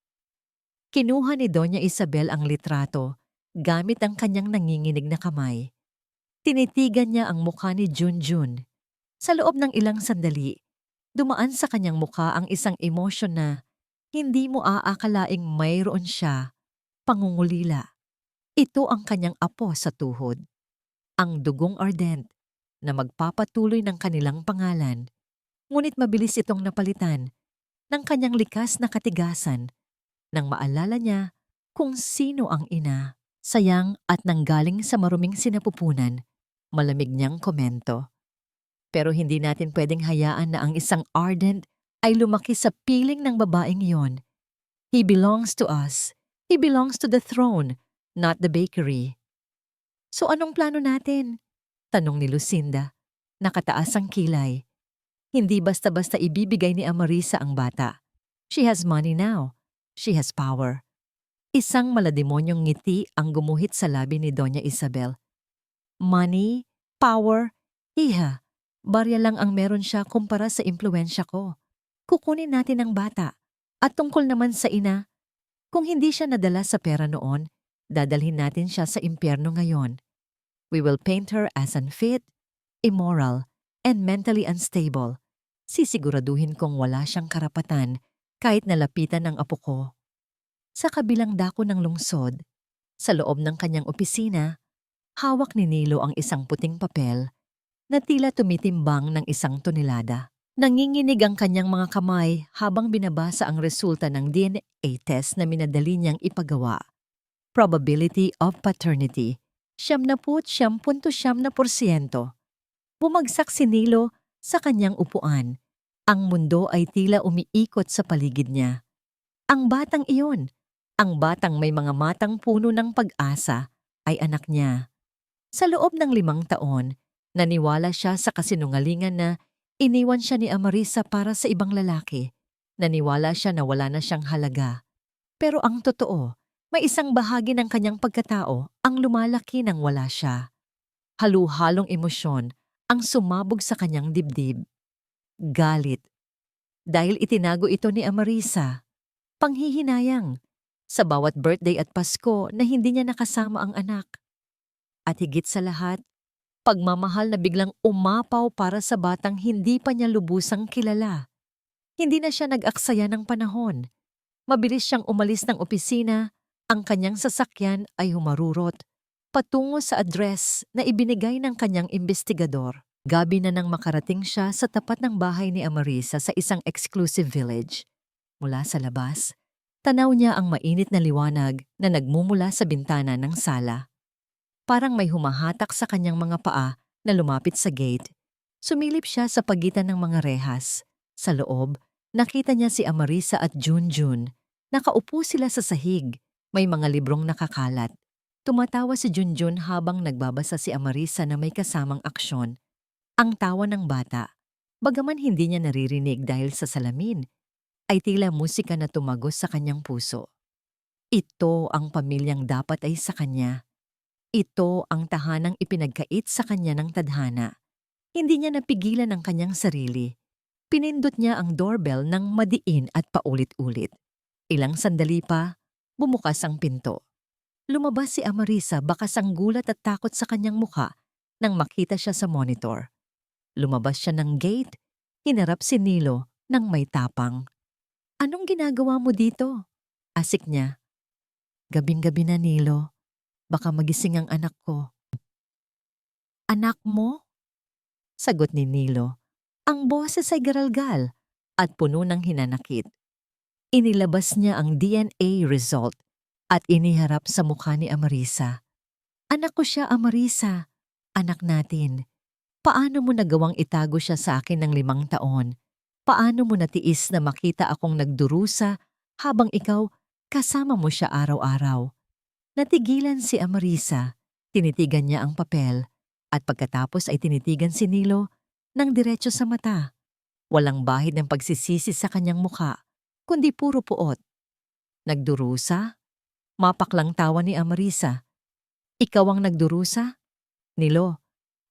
Kinuha ni Doña Isabel ang litrato gamit ang kanyang nanginginig na kamay. Tinitigan niya ang mukha ni Junjun. Sa loob ng ilang sandali, dumaan sa kanyang mukha ang isang emosyon na hindi mo aakalaing mayroon siya, pangungulila. Ito ang kanyang apo sa tuhod. Ang dugong ardent na magpapatuloy ng kanilang pangalan. Ngunit mabilis itong napalitan ng kanyang likas na katigasan nang maalala niya kung sino ang ina. Sayang at nanggaling sa maruming sinapupunan, malamig niyang komento. Pero hindi natin pwedeng hayaan na ang isang ardent ay lumaki sa piling ng babaeng iyon. He belongs to us. He belongs to the throne, not the bakery. "So anong plano natin?" tanong ni Lucinda. Nakataas ang kilay. Hindi basta-basta ibibigay ni Amarisa ang bata. She has money now. She has power. Isang malademonyong ngiti ang gumuhit sa labi ni Doña Isabel. Money, power, iha. Barya lang ang meron siya kumpara sa impluensya ko. Kukunin natin ang bata. At tungkol naman sa ina, kung hindi siya nadala sa pera noon, dadalhin natin siya sa impyerno ngayon. We will paint her as unfit, immoral, and mentally unstable. Sisiguraduhin kong wala siyang karapatan kahit nalapitan ng apo ko. Sa kabilang dako ng lungsod, sa loob ng kanyang opisina, hawak ni Nilo ang isang puting papel na tila tumitimbang ng 1 tonelada. Nanginginig ang kanyang mga kamay habang binabasa ang resulta ng DNA test na minadali niyang ipagawa. Probability of paternity, 79.9%. Bumagsak si Nilo sa kanyang upuan. Ang mundo ay tila umiikot sa paligid niya. Ang batang iyon, ang batang may mga matang puno ng pag-asa, ay anak niya. Sa loob ng 5 taon, naniwala siya sa kasinungalingan na iniwan siya ni Amarisa para sa ibang lalaki. Naniwala siya na wala na siyang halaga. Pero ang totoo, may isang bahagi ng kanyang pagkatao ang lumalaki nang wala siya. Halu-halong emosyon ang sumabog sa kanyang dibdib. Galit. Dahil itinago ito ni Amarisa. Panghihinayang. Sa bawat birthday at Pasko na hindi niya nakasama ang anak. At higit sa lahat, pagmamahal na biglang umapaw para sa batang hindi pa niya lubusang kilala. Hindi na siya nag-aksaya ng panahon. Mabilis siyang umalis ng opisina, ang kanyang sasakyan ay humarurot patungo sa address na ibinigay ng kanyang investigador. Gabi na nang makarating siya sa tapat ng bahay ni Amarisa sa isang exclusive village. Mula sa labas, tanaw niya ang mainit na liwanag na nagmumula sa bintana ng sala. Parang may humahatak sa kanyang mga paa na lumapit sa gate. Sumilip siya sa pagitan ng mga rehas. Sa loob, nakita niya si Amarisa at Junjun. Nakaupo sila sa sahig. May mga librong nakakalat. Tumatawa si Junjun habang nagbabasa si Amarisa na may kasamang aksyon. Ang tawa ng bata, bagaman hindi niya naririnig dahil sa salamin, ay tila musika na tumagos sa kanyang puso. Ito ang pamilyang dapat ay sa kanya. Ito ang tahanang ipinagkait sa kanya ng tadhana. Hindi niya napigilan ang kanyang sarili. Pinindot niya ang doorbell ng madiin at paulit-ulit. Ilang sandali pa, bumukas ang pinto. Lumabas si Amarisa, bakas ang gulat at takot sa kanyang mukha nang makita siya sa monitor. Lumabas siya ng gate, hinarap si Nilo nang may tapang. "Anong ginagawa mo dito?" Asik niya. "Gabing-gabi na, Nilo. Baka magising ang anak ko." "Anak mo?" Sagot ni Nilo. Ang boses ay garalgal at puno ng hinanakit. Inilabas niya ang DNA result at iniharap sa mukha ni Amarisa. "Anak ko siya, Amarisa. Anak natin. Paano mo nagawang itago siya sa akin ng 5 taon? Paano mo natiis na makita akong nagdurusa habang ikaw kasama mo siya araw-araw?" Natigilan si Amarisa. Tinitigan niya ang papel at pagkatapos ay tinitigan si Nilo ng diretso sa mata. Walang bahid ng pagsisisi sa kanyang mukha, kundi puro puot. "Nagdurusa?" Mapaklang tawa ni Amarisa. "Ikaw ang nagdurusa?" "Nilo,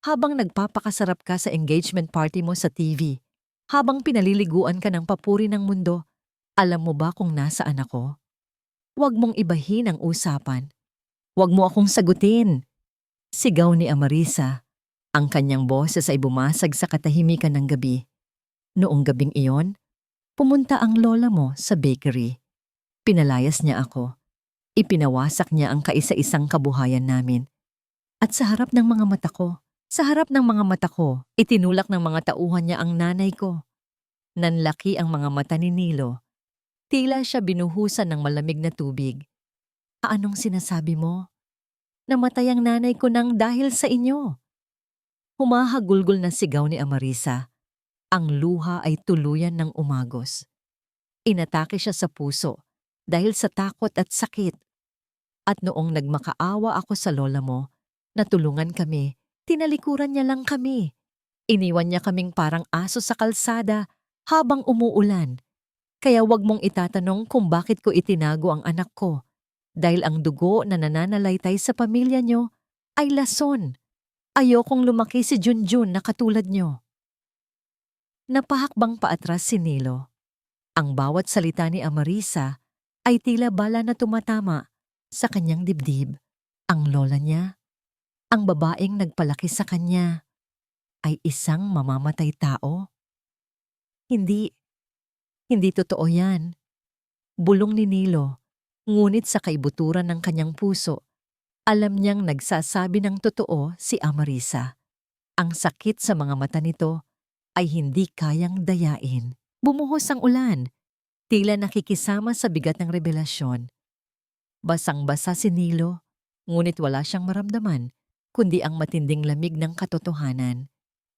habang nagpapakasarap ka sa engagement party mo sa TV, habang pinaliliguan ka ng papuri ng mundo, alam mo ba kung nasaan ako?" "Huwag mong ibahin ang usapan. Huwag mo akong sagutin." Sigaw ni Amarisa. Ang kanyang boses ay bumasag sa katahimikan ng gabi. "Noong gabing iyon, pumunta ang lola mo sa bakery. Pinalayas niya ako. Ipinawasak niya ang kaisa-isang kabuhayan namin. At sa harap ng mga mata ko, itinulak ng mga tauhan niya ang nanay ko." Nanlaki ang mga mata ni Nilo. Tila siya binuhusan ng malamig na tubig. "Anong sinasabi mo? Namatay ang nanay ko nang dahil sa inyo." Humahagulgol na sigaw ni Amarisa. Ang luha ay tuluyan ng umagos. Inatake siya sa puso dahil sa takot at sakit. At noong nagmakaawa ako sa lola mo, natulungan kami, tinalikuran niya lang kami. Iniwan niya kaming parang aso sa kalsada habang umuulan. Kaya wag mong itatanong kung bakit ko itinago ang anak ko. Dahil ang dugo na nananalaytay sa pamilya niyo ay lason. Ayokong lumaki si Junjun na katulad niyo. Napahakbang paatras si Nilo. Ang bawat salita ni Amarisa ay tila bala na tumatama sa kanyang dibdib. Ang lola niya, ang babaeng nagpalaki sa kanya, ay isang mamamatay tao. Hindi, hindi totoo yan. Bulong ni Nilo, ngunit sa kaibuturan ng kanyang puso, alam niyang nagsasabi ng totoo si Amarisa. Ang sakit sa mga mata nito ay hindi kayang dayain. Bumuhos ang ulan, tila nakikisama sa bigat ng revelasyon. Basang-basa si Nilo, ngunit wala siyang maramdaman, kundi ang matinding lamig ng katotohanan.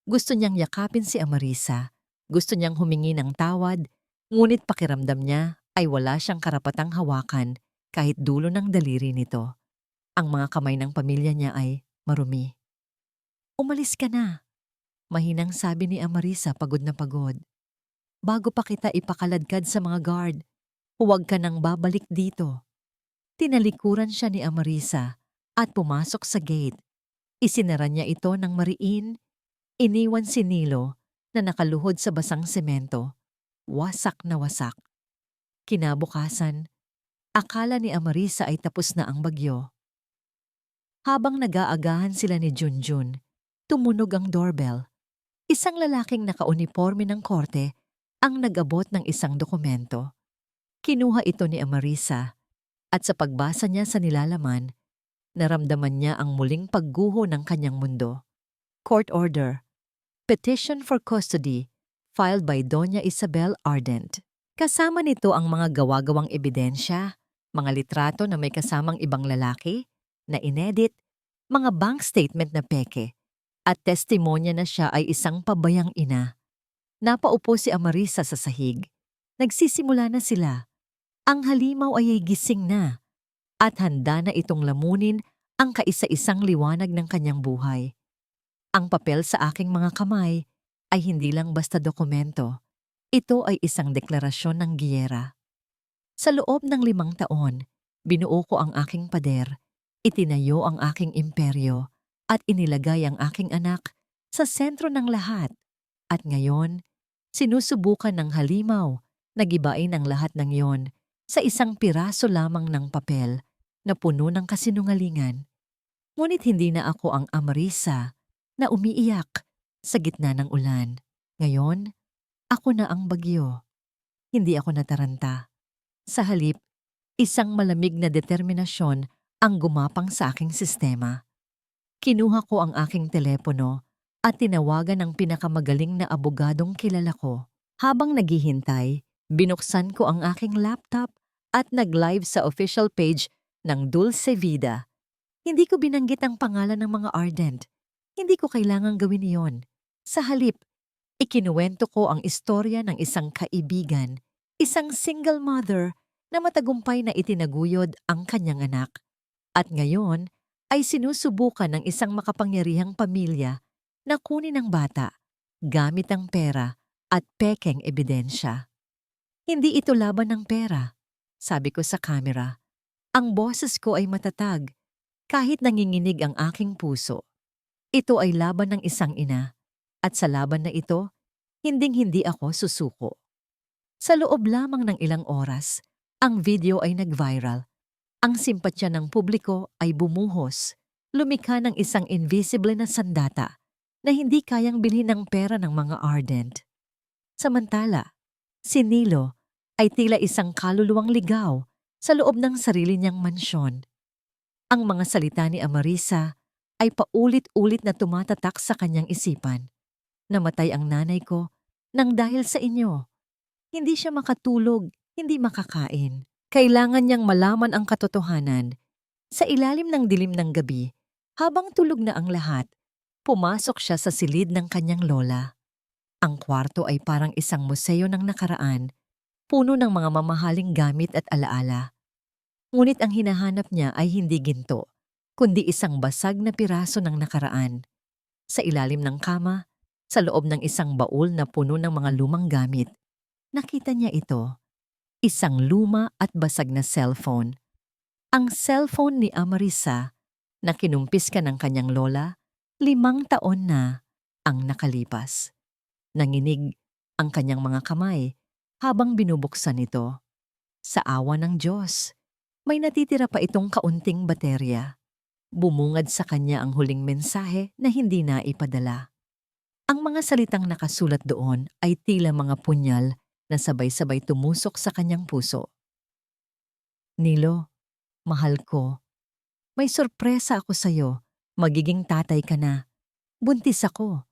Gusto niyang yakapin si Amarisa, gusto niyang humingi ng tawad, ngunit pakiramdam niya ay wala siyang karapatang hawakan kahit dulo ng daliri nito. Ang mga kamay ng pamilya niya ay marumi. Umalis ka na, mahinang sabi ni Amarisa pagod na pagod. Bago pa kita ipakaladkad sa mga guard, huwag ka nang babalik dito. Tinalikuran siya ni Amarisa at pumasok sa gate. Isinara niya ito ng mariin. Iniwan si Nilo na nakaluhod sa basang semento. Wasak na wasak. Kinabukasan, akala ni Amarisa ay tapos na ang bagyo. Habang nag-aagahan sila ni Junjun, tumunog ang doorbell. Isang lalaking nakauniforme ng korte ang nag-abot ng isang dokumento. Kinuha ito ni Amarisa at sa pagbasa niya sa nilalaman, naramdaman niya ang muling pagguho ng kanyang mundo. Court order. Petition for custody filed by Doña Isabel Ardent. Kasama nito ang mga gawa-gawang ebidensya, mga litrato na may kasamang ibang lalaki, na inedit, mga bank statement na peke, at testimonya na siya ay isang pabayang ina. Napaupo si Amarisa sa sahig. Nagsisimula na sila. Ang halimaw ay gising na at handa na itong lamunin ang kaisa-isang liwanag ng kanyang buhay. Ang papel sa aking mga kamay ay hindi lang basta dokumento. Ito ay isang deklarasyon ng giyera. Sa loob ng 5 taon, binuo ko ang aking pader, itinayo ang aking imperyo, at inilagay ang aking anak sa sentro ng lahat. At ngayon, sinusubukan ng halimaw na gibain ang lahat ng yon sa isang piraso lamang ng papel na puno ng kasinungalingan. Ngunit hindi na ako ang Amarisa na umiiyak sa gitna ng ulan. Ngayon, ako na ang bagyo. Hindi ako nataranta. Sa halip, isang malamig na determinasyon ang gumapang sa aking sistema. Kinuha ko ang aking telepono at tinawagan ang pinakamagaling na abogadong kilala ko. Habang naghihintay, binuksan ko ang aking laptop at nag-live sa official page ng Dulce Vida. Hindi ko binanggit ang pangalan ng mga Ardent. Hindi ko kailangang gawin iyon. Sa halip, ikinuwento ko ang istorya ng isang kaibigan, isang single mother na matagumpay na itinaguyod ang kanyang anak. At ngayon ay sinusubukan ng isang makapangyarihang pamilya na kunin ang bata gamit ang pera at pekeng ebidensya. Hindi ito laban ng pera, sabi ko sa kamera. Ang boses ko ay matatag, kahit nanginginig ang aking puso. Ito ay laban ng isang ina, at sa laban na ito, hinding-hindi ako susuko. Sa loob lamang ng ilang oras, ang video ay nag-viral. Ang simpatya ng publiko ay bumuhos, lumikha ng isang invisible na sandata na hindi kayang bilhin ng pera ng mga Ardent. Samantala, si Nilo ay tila isang kaluluwang ligaw sa loob ng sarili niyang mansyon. Ang mga salita ni Amarisa ay paulit-ulit na tumatatak sa kanyang isipan. Namatay ang nanay ko nang dahil sa inyo. Hindi siya makatulog, hindi makakain. Kailangan niyang malaman ang katotohanan. Sa ilalim ng dilim ng gabi, habang tulog na ang lahat, pumasok siya sa silid ng kanyang lola. Ang kwarto ay parang isang museo ng nakaraan, puno ng mga mamahaling gamit at alaala. Ngunit ang hinahanap niya ay hindi ginto, kundi isang basag na piraso ng nakaraan. Sa ilalim ng kama, Sa loob ng isang baul na puno ng mga lumang gamit, nakita niya ito, isang luma at basag na cellphone. Ang cellphone ni Amarisa na kinumpis ka ng kanyang lola, 5 taon na ang nakalipas. Nanginig ang kanyang mga kamay habang binubuksan ito. Sa awa ng Diyos, may natitira pa itong kaunting baterya. Bumungad sa kanya ang huling mensahe na hindi na ipadala. Ang mga salitang nakasulat doon ay tila mga punyal na sabay-sabay tumusok sa kanyang puso. Nilo, mahal ko, may sorpresa ako sa'yo. Magiging tatay ka na. Buntis ako.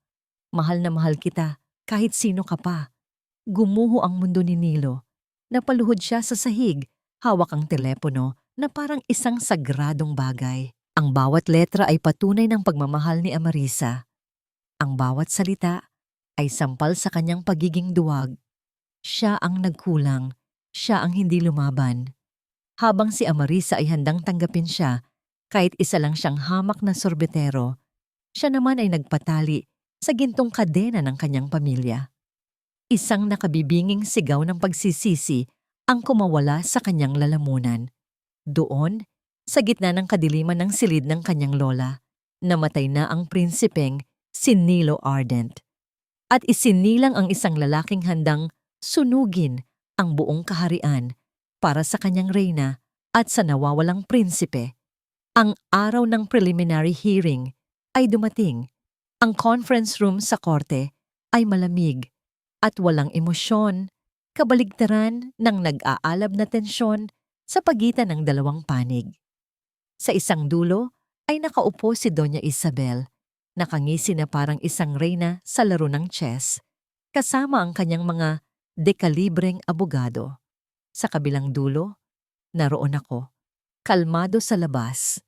Mahal na mahal kita kahit sino ka pa. Gumuho ang mundo ni Nilo. Napaluhod siya sa sahig, hawak ang telepono na parang isang sagradong bagay. Ang bawat letra ay patunay ng pagmamahal ni Amarisa. Ang bawat salita ay sampal sa kanyang pagiging duwag. Siya ang nagkulang, siya ang hindi lumaban. Habang si Amarisa ay handang tanggapin siya, kahit isa lang siyang hamak na sorbetero, siya naman ay nagpatali sa gintong kadena ng kanyang pamilya. Isang nakabibinging sigaw ng pagsisisi ang kumawala sa kanyang lalamunan. Doon, sa gitna ng kadiliman ng silid ng kanyang lola, namatay na ang prinsipeng si Nilo Ardent. At isinilang ang isang lalaking handang sunugin ang buong kaharian para sa kanyang reyna at sa nawawalang prinsipe. Ang araw ng preliminary hearing ay dumating. Ang conference room sa korte ay malamig at walang emosyon, kabaligtaran ng nag-aalab na tensyon sa pagitan ng dalawang panig. Sa isang dulo ay nakaupo si Doña Isabel, nakangisi na parang isang reyna sa laro ng chess, kasama ang kanyang mga dekalibreng abogado. Sa kabilang dulo, naroon ako, kalmado sa labas.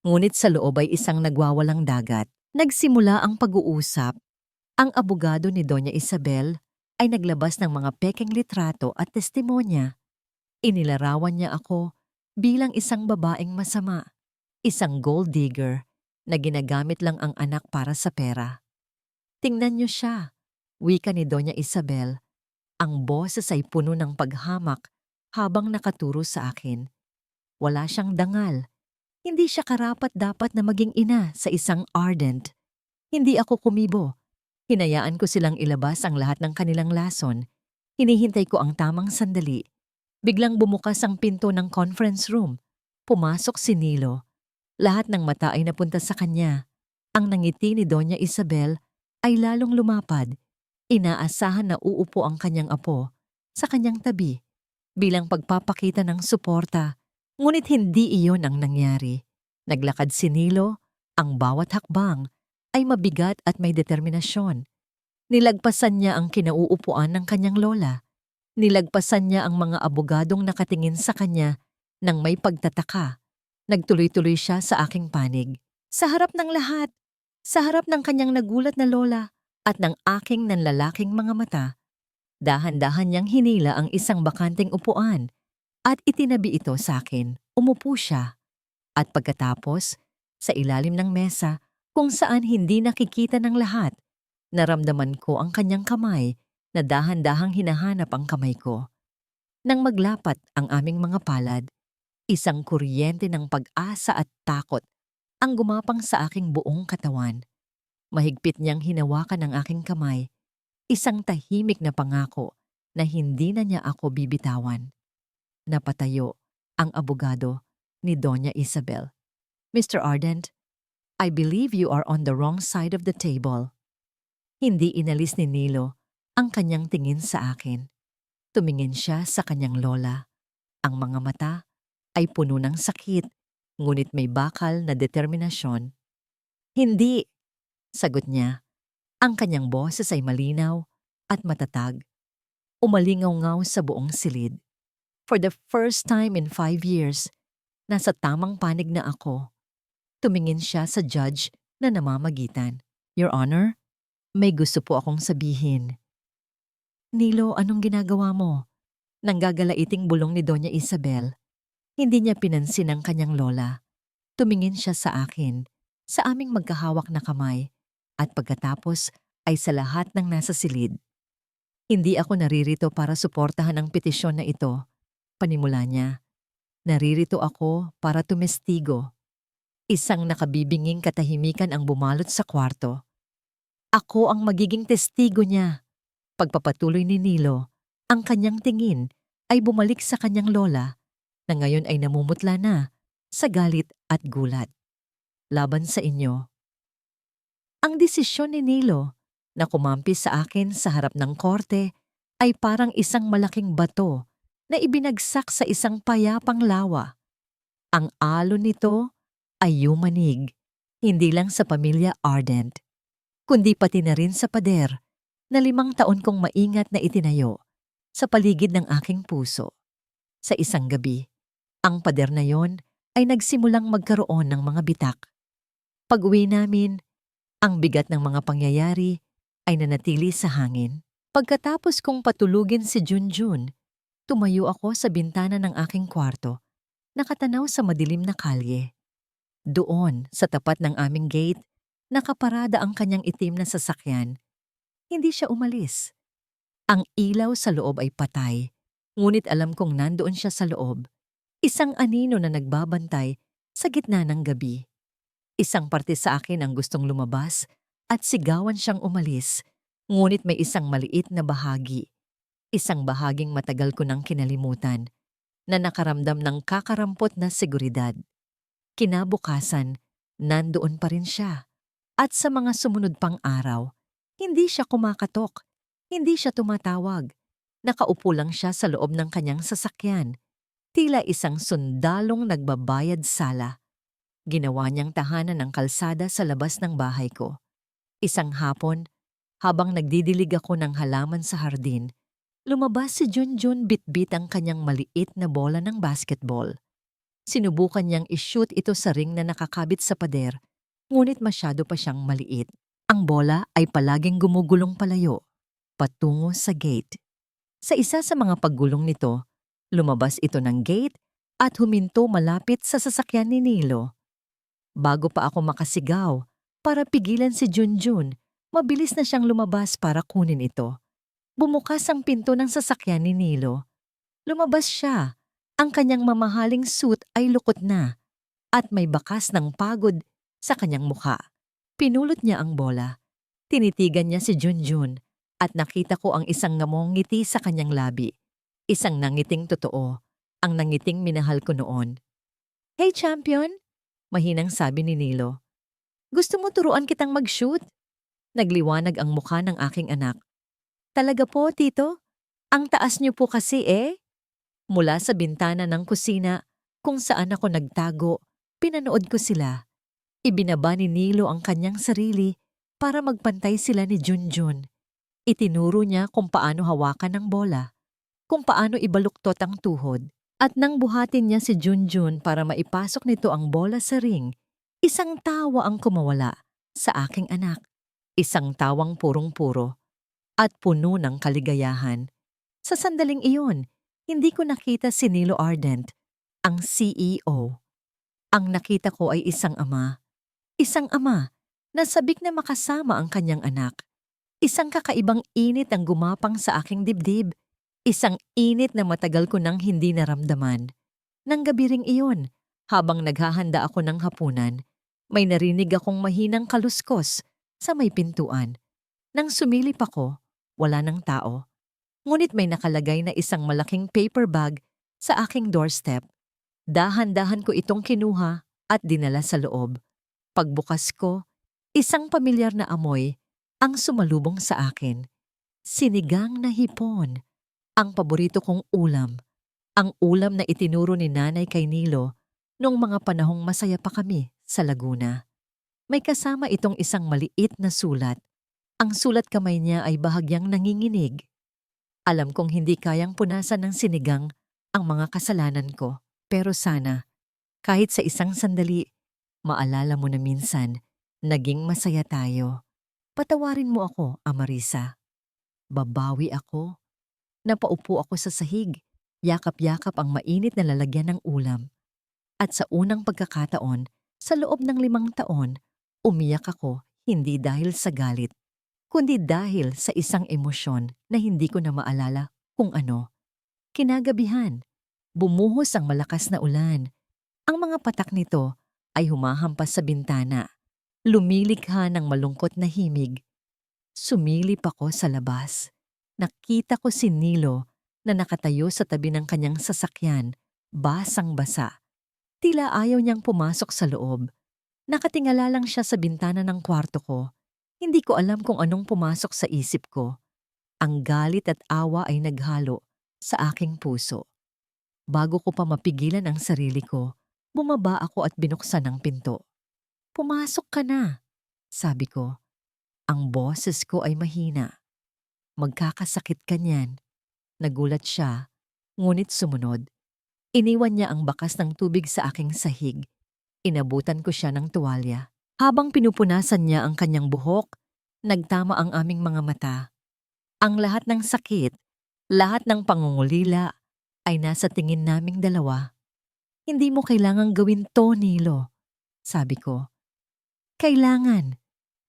Ngunit sa loob ay isang nagwawalang dagat. Nagsimula ang pag-uusap. Ang abogado ni Doña Isabel ay naglabas ng mga pekeng litrato at testimonya. Inilarawan niya ako bilang isang babaeng masama, isang gold digger na ginagamit lang ang anak para sa pera. Tingnan niyo siya, wika ni Doña Isabel. Ang boses ay puno ng paghamak habang nakaturo sa akin. Wala siyang dangal. Hindi siya karapat-dapat na maging ina sa isang Ardent. Hindi ako kumibo. Hinayaan ko silang ilabas ang lahat ng kanilang lason. Hinihintay ko ang tamang sandali. Biglang bumukas ang pinto ng conference room. Pumasok si Nilo. Lahat ng mata ay napunta sa kanya. Ang nangiti ni Doña Isabel ay lalong lumapad. Inaasahan na uupo ang kanyang apo sa kanyang tabi bilang pagpapakita ng suporta. Ngunit hindi iyon ang nangyari. Naglakad si Nilo, ang bawat hakbang ay mabigat at may determinasyon. Nilagpasan niya ang kinauupuan ng kanyang lola. Nilagpasan niya ang mga abogadong nakatingin sa kanya nang may pagtataka. Nagtuloy-tuloy siya sa aking panig. Sa harap ng lahat, sa harap ng kanyang nagulat na lola at ng aking nanlalaking mga mata, dahan-dahan niyang hinila ang isang bakanting upuan at itinabi ito sa akin. Umupo siya. At pagkatapos, sa ilalim ng mesa, kung saan hindi nakikita ng lahat, naramdaman ko ang kanyang kamay na dahan-dahang hinahanap ang kamay ko. Nang maglapat ang aming mga palad, isang kuryente ng pag-asa at takot ang gumapang sa aking buong katawan. Mahigpit niyang hinawakan ang aking kamay, isang tahimik na pangako na hindi na niya ako bibitawan. Napatayo ang abogado ni Doña Isabel. Mr. Ardent, I believe you are on the wrong side of the table. Hindi inalis ni Nilo ang kanyang tingin sa akin. Tumingin siya sa kanyang lola. Ang mga mata ay puno ng sakit, ngunit may bakal na determinasyon. Hindi, sagot niya. Ang kanyang boses ay malinaw at matatag. Umalingaw-ngaw sa buong silid. For the first time in 5 years, nasa tamang panig na ako. Tumingin siya sa judge na namamagitan. Your Honor, may gusto po akong sabihin. Nilo, anong ginagawa mo? Nanggagalaiting bulong ni Doña Isabel. Hindi niya pinansin ang kanyang lola. Tumingin siya sa akin, sa aming magkahawak na kamay, at pagkatapos ay sa lahat ng nasa silid. Hindi ako naririto para suportahan ang petisyon na ito, panimula niya. Naririto ako para tumestigo. Isang nakabibinging katahimikan ang bumalot sa kwarto. Ako ang magiging testigo niya. Pagpapatuloy ni Nilo, ang kanyang tingin ay bumalik sa kanyang lola na ngayon ay namumutla na sa galit at gulat. Laban sa inyo. Ang desisyon ni Nilo na kumampi sa akin sa harap ng korte ay parang isang malaking bato na ibinagsak sa isang payapang lawa. Ang alon nito ay yumanig, hindi lang sa pamilya Ardent, kundi pati na rin sa pader na 5 taon kong maingat na itinayo sa paligid ng aking puso. Sa isang gabi, ang pader na yon ay nagsimulang magkaroon ng mga bitak. Pag-uwi namin, ang bigat ng mga pangyayari ay nanatili sa hangin. Pagkatapos kong patulugin si Junjun, tumayo ako sa bintana ng aking kwarto, nakatanaw sa madilim na kalye. Doon, sa tapat ng aming gate, nakaparada ang kanyang itim na sasakyan. Hindi siya umalis. Ang ilaw sa loob ay patay, ngunit alam kong nandoon siya sa loob. Isang anino na nagbabantay sa gitna ng gabi. Isang parte sa akin ang gustong lumabas at sigawan siyang umalis, ngunit may isang maliit na bahagi. Isang bahaging matagal ko nang kinalimutan, na nakaramdam ng kakarampot na seguridad. Kinabukasan, nandoon pa rin siya. At sa mga sumunod pang araw, hindi siya kumakatok, hindi siya tumatawag. Nakaupo lang siya sa loob ng kanyang sasakyan, tila isang sundalong nagbabayad sala. Ginawa niyang tahanan ng kalsada sa labas ng bahay ko. Isang hapon, habang nagdidilig ako ng halaman sa hardin, lumabas si Junjun bitbit ang kanyang maliit na bola ng basketball. Sinubukan niyang ishoot ito sa ring na nakakabit sa pader, ngunit masyado pa siyang maliit. Ang bola ay palaging gumugulong palayo, patungo sa gate. Sa isa sa mga paggulong nito, lumabas ito ng gate at huminto malapit sa sasakyan ni Nilo. Bago pa ako makasigaw para pigilan si Junjun, mabilis na siyang lumabas para kunin ito. Bumukas ang pinto ng sasakyan ni Nilo. Lumabas siya. Ang kanyang mamahaling suit ay lukot na at may bakas ng pagod sa kanyang mukha. Pinulot niya ang bola. Tinitigan niya si Junjun at nakita ko ang isang ngamong ngiti sa kanyang labi. Isang nangiting totoo, ang nangiting minahal ko noon. "Hey champion!" Mahinang sabi ni Nilo. "Gusto mo turuan kitang mag-shoot?" Nagliwanag ang mukha ng aking anak. "Talaga po, tito? Ang taas niyo po kasi eh." Mula sa bintana ng kusina, kung saan ako nagtago, pinanood ko sila. Ibinaba ni Nilo ang kanyang sarili para magpantay sila ni Junjun. Itinuro niya kung paano hawakan ang bola, kung paano ibaluktot ang tuhod. At nang buhatin niya si Junjun para maipasok nito ang bola sa ring, isang tawa ang kumawala sa aking anak. Isang tawang purong-puro at puno ng kaligayahan. Sa sandaling iyon, hindi ko nakita si Nilo Ardent, ang CEO. Ang nakita ko ay isang ama. Isang ama na sabik na makasama ang kanyang anak. Isang kakaibang init ang gumapang sa aking dibdib. Isang init na matagal ko nang hindi naramdaman. Nang gabi ring iyon, habang naghahanda ako ng hapunan, may narinig akong mahinang kaluskos sa may pintuan. Nang sumilip ako, wala ng tao. Ngunit may nakalagay na isang malaking paper bag sa aking doorstep. Dahan-dahan ko itong kinuha at dinala sa loob. Pagbukas ko, isang pamilyar na amoy ang sumalubong sa akin. Sinigang na hipon. Ang paborito kong ulam. Ang ulam na itinuro ni Nanay kay Nilo noong mga panahong masaya pa kami sa Laguna. May kasama itong isang maliit na sulat. Ang sulat kamay niya ay bahagyang nanginginig. Alam kong hindi kayang punasan ng sinigang ang mga kasalanan ko. Pero sana, kahit sa isang sandali, maalala mo na minsan, naging masaya tayo. Patawarin mo ako, Amarisa. Babawi ako. Napaupo ako sa sahig, yakap-yakap ang mainit na lalagyan ng ulam. At sa unang pagkakataon, sa loob ng 5 taon, umiyak ako hindi dahil sa galit, kundi dahil sa isang emosyon na hindi ko na maalala kung ano. Kinagabihan, bumuhos ang malakas na ulan. Ang mga patak nito ay humahampas sa bintana, lumilikha ng malungkot na himig. Sumilip ako sa labas. Nakita ko si Nilo na nakatayo sa tabi ng kanyang sasakyan, basang-basa. Tila ayaw niyang pumasok sa loob. Nakatingala lang siya sa bintana ng kwarto ko. Hindi ko alam kung anong pumasok sa isip ko. Ang galit at awa ay naghalo sa aking puso. Bago ko pa mapigilan ang sarili ko, bumaba ako at binuksan ang pinto. "Pumasok ka na," sabi ko. Ang boses ko ay mahina. "Magkakasakit ka niyan." Nagulat siya, ngunit sumunod. Iniwan niya ang bakas ng tubig sa aking sahig. Inabutan ko siya ng tuwalya. Habang pinupunasan niya ang kanyang buhok, nagtama ang aming mga mata. Ang lahat ng sakit, lahat ng pangungulila ay nasa tingin naming dalawa. "Hindi mo kailangang gawin to, Nilo," sabi ko. "Kailangan,"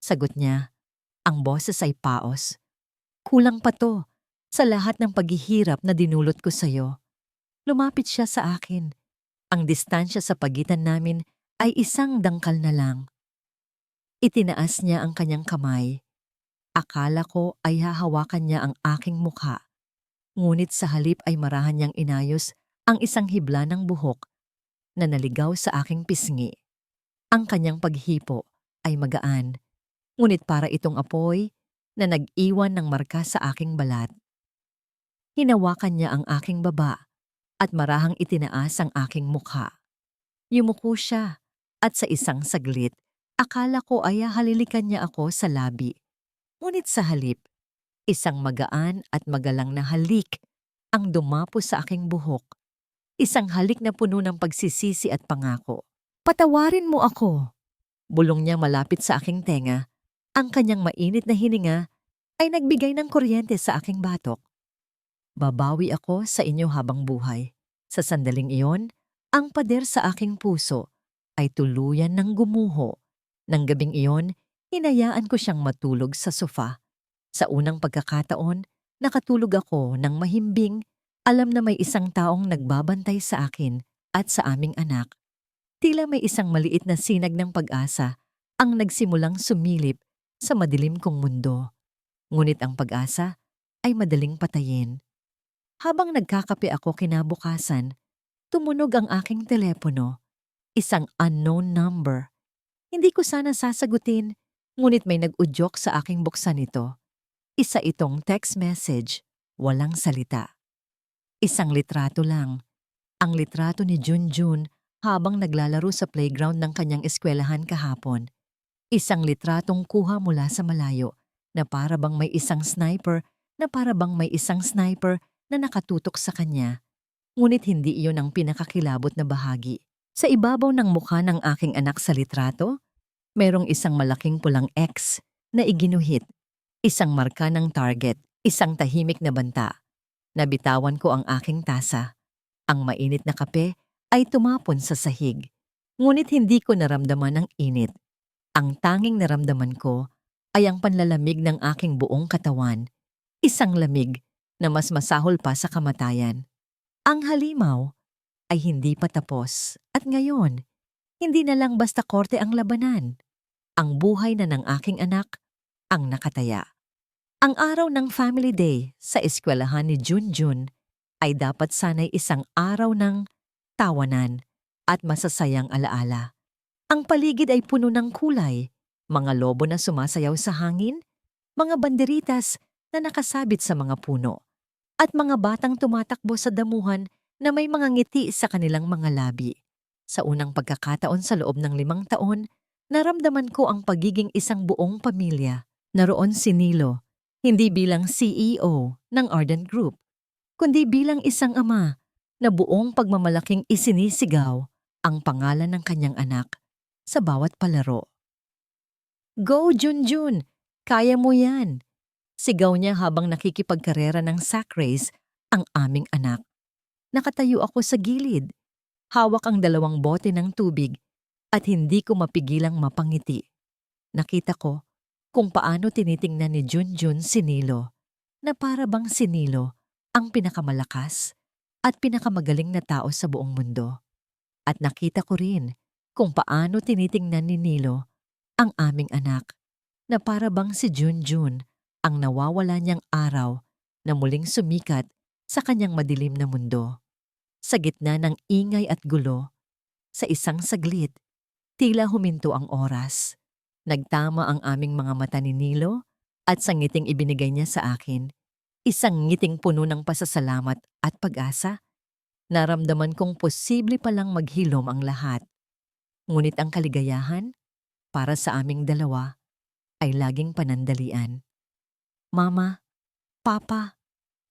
sagot niya. Ang boses ay paos. "Kulang pa to sa lahat ng paghihirap na dinulot ko sa'yo." Lumapit siya sa akin. Ang distansya sa pagitan namin ay isang dangkal na lang. Itinaas niya ang kanyang kamay. Akala ko ay hahawakan niya ang aking mukha. Ngunit sa halip ay marahan niyang inayos ang isang hibla ng buhok na naligaw sa aking pisngi. Ang kanyang paghipo ay magaan, ngunit para itong apoy na nag-iwan ng marka sa aking balat. Hinawakan niya ang aking baba at marahang itinaas ang aking mukha. Yumuko siya at sa isang saglit, akala ko ay halilikan niya ako sa labi. Ngunit sa halip, isang magaan at magalang na halik ang dumapo sa aking buhok. Isang halik na puno ng pagsisisi at pangako. "Patawarin mo ako," bulong niya malapit sa aking tenga. Ang kanyang mainit na hininga ay nagbigay ng kuryente sa aking batok. "Babawi ako sa inyo habang buhay." Sa sandaling iyon, ang pader sa aking puso ay tuluyan ng gumuho. Nang gabing iyon, hinayaan ko siyang matulog sa sofa. Sa unang pagkakataon, nakatulog ako ng mahimbing, alam na may isang taong nagbabantay sa akin at sa aming anak. Tila may isang maliit na sinag ng pag-asa ang nagsimulang sumilip sa madilim kong mundo. Ngunit ang pag-asa ay madaling patayin. Habang nagkakape ako kinabukasan, tumunog ang aking telepono. Isang unknown number. Hindi ko sana sasagutin, ngunit may nag-udyok sa aking buksan ito. Isa itong text message, walang salita. Isang litrato lang. Ang litrato ni Junjun habang naglalaro sa playground ng kanyang eskwelahan kahapon. Isang litratong kuha mula sa malayo na para bang may isang sniper na nakatutok sa kanya. Ngunit hindi iyon ang pinakakilabot na bahagi. Sa ibabaw ng mukha ng aking anak sa litrato, merong isang malaking pulang X na iginuhit. Isang marka ng target, isang tahimik na banta. Nabitawan ko ang aking tasa. Ang mainit na kape ay tumapon sa sahig. Ngunit hindi ko naramdaman ang init. Ang tanging naramdaman ko ay ang panlalamig ng aking buong katawan. Isang lamig na mas masahol pa sa kamatayan. Ang halimaw ay hindi pa tapos at ngayon, hindi na lang basta korte ang labanan. Ang buhay na ng aking anak ang nakataya. Ang araw ng Family Day sa eskwelahan ni Junjun ay dapat sana'y isang araw ng tawanan at masasayang alaala. Ang paligid ay puno ng kulay, mga lobo na sumasayaw sa hangin, mga banderitas na nakasabit sa mga puno, at mga batang tumatakbo sa damuhan na may mga ngiti sa kanilang mga labi. Sa unang pagkakataon sa loob ng 5 taon, naramdaman ko ang pagiging isang buong pamilya. Naroon si Nilo, hindi bilang CEO ng Ardent Group, kundi bilang isang ama na buong pagmamalaking isinisigaw ang pangalan ng kanyang anak sa bawat palaro. "Go, Junjun! Kaya mo yan!" Sigaw niya habang nakikipagkarera ng sack race ang aming anak. Nakatayo ako sa gilid, hawak ang 2 bote ng tubig at hindi ko mapigilang mapangiti. Nakita ko kung paano tinitingnan ni Junjun si Nilo na para bang si Nilo ang pinakamalakas at pinakamagaling na tao sa buong mundo. At nakita ko rin kung paano tinitingnan ni Nilo ang aming anak na para bang si Junjun ang nawawala niyang araw na muling sumikat sa kanyang madilim na mundo. Sa gitna ng ingay at gulo, sa isang saglit, tila huminto ang oras. Nagtama ang aming mga mata ni Nilo at sa ngiting ibinigay niya sa akin, isang ngiting puno ng pasasalamat at pag-asa. Naramdaman kong posible palang maghilom ang lahat. Ngunit ang kaligayahan, para sa aming dalawa, ay laging panandalian. Mama, Papa,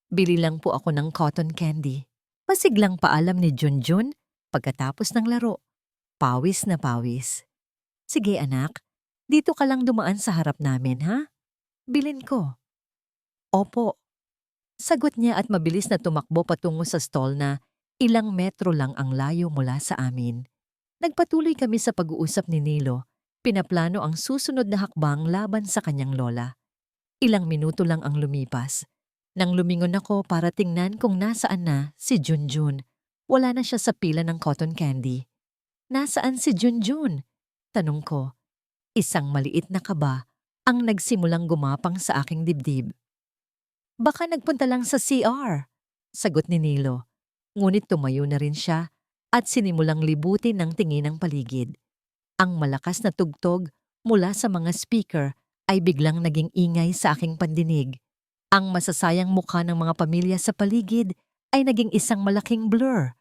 bili lang po ako ng cotton candy. Masiglang paalam ni Junjun pagkatapos ng laro. Pawis na pawis. Sige anak, dito ka lang dumaan sa harap namin ha? Bilin ko. Opo. Sagot niya at mabilis na tumakbo patungo sa stall na ilang metro lang ang layo mula sa amin. Nagpatuloy kami sa pag-uusap ni Nilo. Pinaplano ang susunod na hakbang laban sa kanyang lola. Ilang minuto lang ang lumipas. Nang lumingon ako para tingnan kung nasaan na si Junjun, wala na siya sa pila ng cotton candy. Nasaan si Junjun? Tanong ko. Isang maliit na kaba ang nagsimulang gumapang sa aking dibdib. Baka nagpunta lang sa CR, sagot ni Nilo. Ngunit tumayo na rin siya at sinimulang libutin ng tingin ng paligid. Ang malakas na tugtog mula sa mga speaker ay biglang naging ingay sa aking pandinig. Ang masasayang mukha ng mga pamilya sa paligid ay naging isang malaking blur.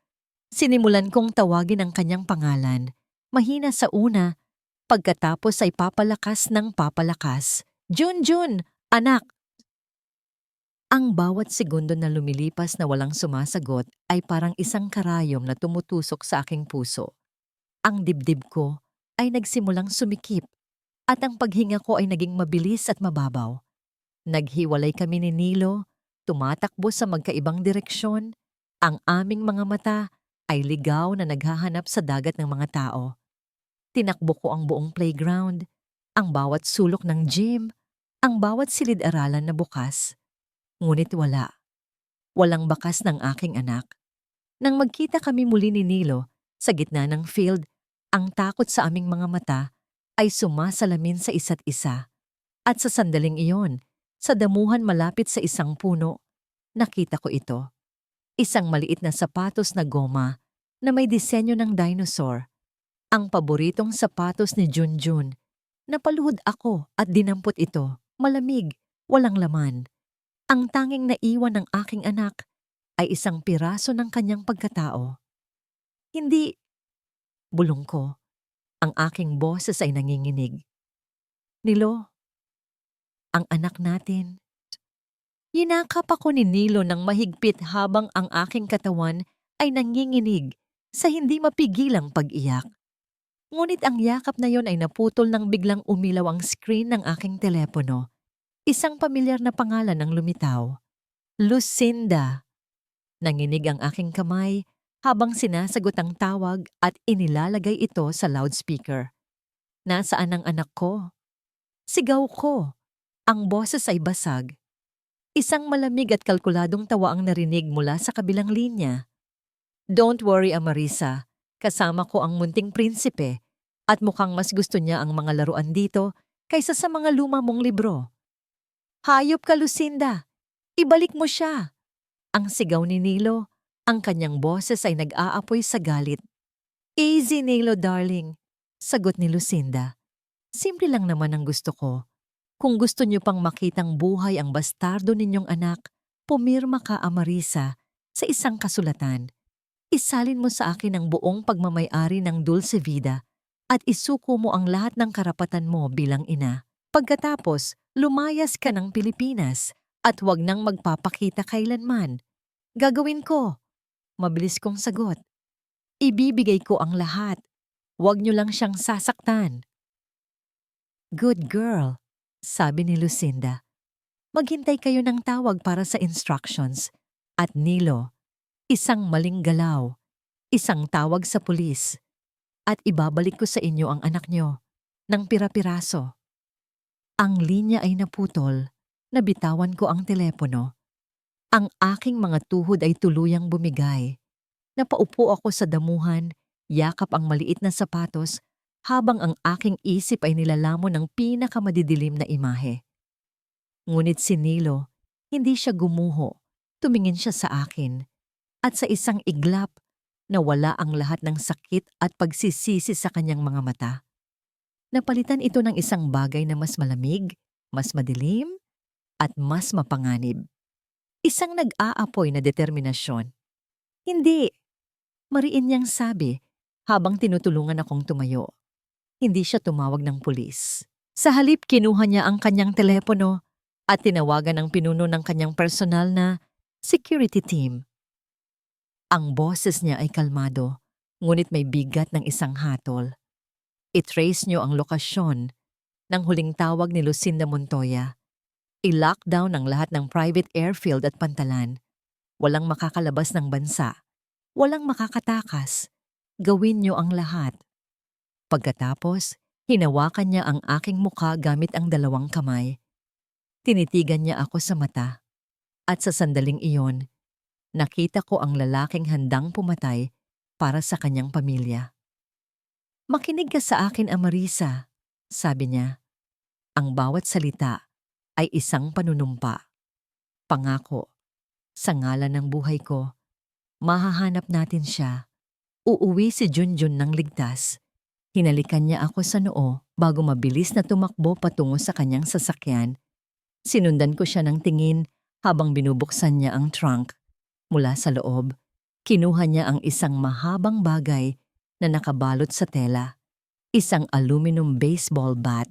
Sinimulan kong tawagin ang kanyang pangalan. Mahina sa una, pagkatapos ay papalakas ng papalakas. Junjun, anak! Ang bawat segundo na lumilipas na walang sumasagot ay parang isang karayom na tumutusok sa aking puso. Ang dibdib ko ay nagsimulang sumikip at ang paghinga ko ay naging mabilis at mababaw. Naghiwalay kami ni Nilo, tumatakbo sa magkaibang direksyon. Ang aming mga mata ay ligaw na naghahanap sa dagat ng mga tao. Tinakbo ko ang buong playground, ang bawat sulok ng gym, ang bawat silid-aralan na bukas. Ngunit wala. Walang bakas ng aking anak. Nang magkita kami muli ni Nilo sa gitna ng field, ang takot sa aming mga mata ay sumasalamin sa isa't isa. At sa sandaling iyon, sa damuhan malapit sa isang puno, nakita ko ito. Isang maliit na sapatos na goma na may disenyo ng dinosaur. Ang paboritong sapatos ni Junjun. Napaluhod ako at dinampot ito. Malamig, walang laman. Ang tanging naiwan ng aking anak ay isang piraso ng kanyang pagkatao. Hindi, bulong ko. Ang aking boses ay nanginginig. Nilo, ang anak natin. Yinakap ako ni Nilo ng mahigpit habang ang aking katawan ay nanginginig sa hindi mapigilang pag-iyak. Ngunit ang yakap na yon ay naputol nang biglang umilaw ang screen ng aking telepono. Isang pamilyar na pangalan ang lumitaw. Lucinda. Nanginig ang aking kamay habang sinasagot ang tawag at inilalagay ito sa loudspeaker. Nasaan ang anak ko? Sigaw ko. Ang boses ay basag. Isang malamig at kalkuladong tawa ang narinig mula sa kabilang linya. Don't worry, Amarisa. Kasama ko ang munting prinsipe at mukhang mas gusto niya ang mga laruan dito kaysa sa mga luma mong libro. Hayop ka, Lucinda! Ibalik mo siya! Ang sigaw ni Nilo, ang kanyang boses ay nag-aapoy sa galit. Easy, Nilo darling, sagot ni Lucinda. Simple lang naman ang gusto ko. Kung gusto niyo pang makitang buhay ang bastardo ninyong anak, pumirma ka, Amarisa, sa isang kasulatan. Isalin mo sa akin ang buong pagmamay-ari ng Dulce Vida at isuko mo ang lahat ng karapatan mo bilang ina. Pagkatapos, lumayas ka ng Pilipinas at huwag nang magpapakita kailanman. Gagawin ko. Mabilis kong sagot. Ibibigay ko ang lahat. Huwag niyo lang siyang sasaktan. Good girl, sabi ni Lucinda. Maghintay kayo ng tawag para sa instructions. At Nilo, isang maling galaw, isang tawag sa pulis. At ibabalik ko sa inyo ang anak niyo ng pira-piraso. Ang linya ay naputol, nabitawan ko ang telepono. Ang aking mga tuhod ay tuluyang bumigay. Napaupo ako sa damuhan, yakap ang maliit na sapatos, habang ang aking isip ay nilalamon ng pinakamadidilim na imahe. Ngunit si Nilo, hindi siya gumuho. Tumingin siya sa akin. At sa isang iglap, nawala ang lahat ng sakit at pagsisisi sa kanyang mga mata. Napalitan ito ng isang bagay na mas malamig, mas madilim, at mas mapanganib. Isang nag-aapoy na determinasyon. Hindi, mariin niyang sabi habang tinutulungan akong tumayo. Hindi siya tumawag ng pulis. Sa halip, kinuha niya ang kanyang telepono at tinawagan ang pinuno ng kanyang personal na security team. Ang boses niya ay kalmado, ngunit may bigat ng isang hatol. I-trace niyo ang lokasyon ng huling tawag ni Lucinda Montoya. I-lockdown ang lahat ng private airfield at pantalan. Walang makakalabas ng bansa. Walang makakatakas. Gawin niyo ang lahat. Pagkatapos, hinawakan niya ang aking mukha gamit ang dalawang kamay. Tinitigan niya ako sa mata. At sa sandaling iyon, nakita ko ang lalaking handang pumatay para sa kanyang pamilya. "Makinig ka sa akin, Amarisa," sabi niya. "Ang bawat salita ay isang panunumpa. Pangako, sa ngalan ng buhay ko, mahahanap natin siya. Uuwi si Junjun ng ligtas." Hinalikan niya ako sa noo bago mabilis na tumakbo patungo sa kanyang sasakyan. Sinundan ko siya ng tingin habang binubuksan niya ang trunk. Mula sa loob, kinuha niya ang isang mahabang bagay na nakabalot sa tela. Isang aluminum baseball bat.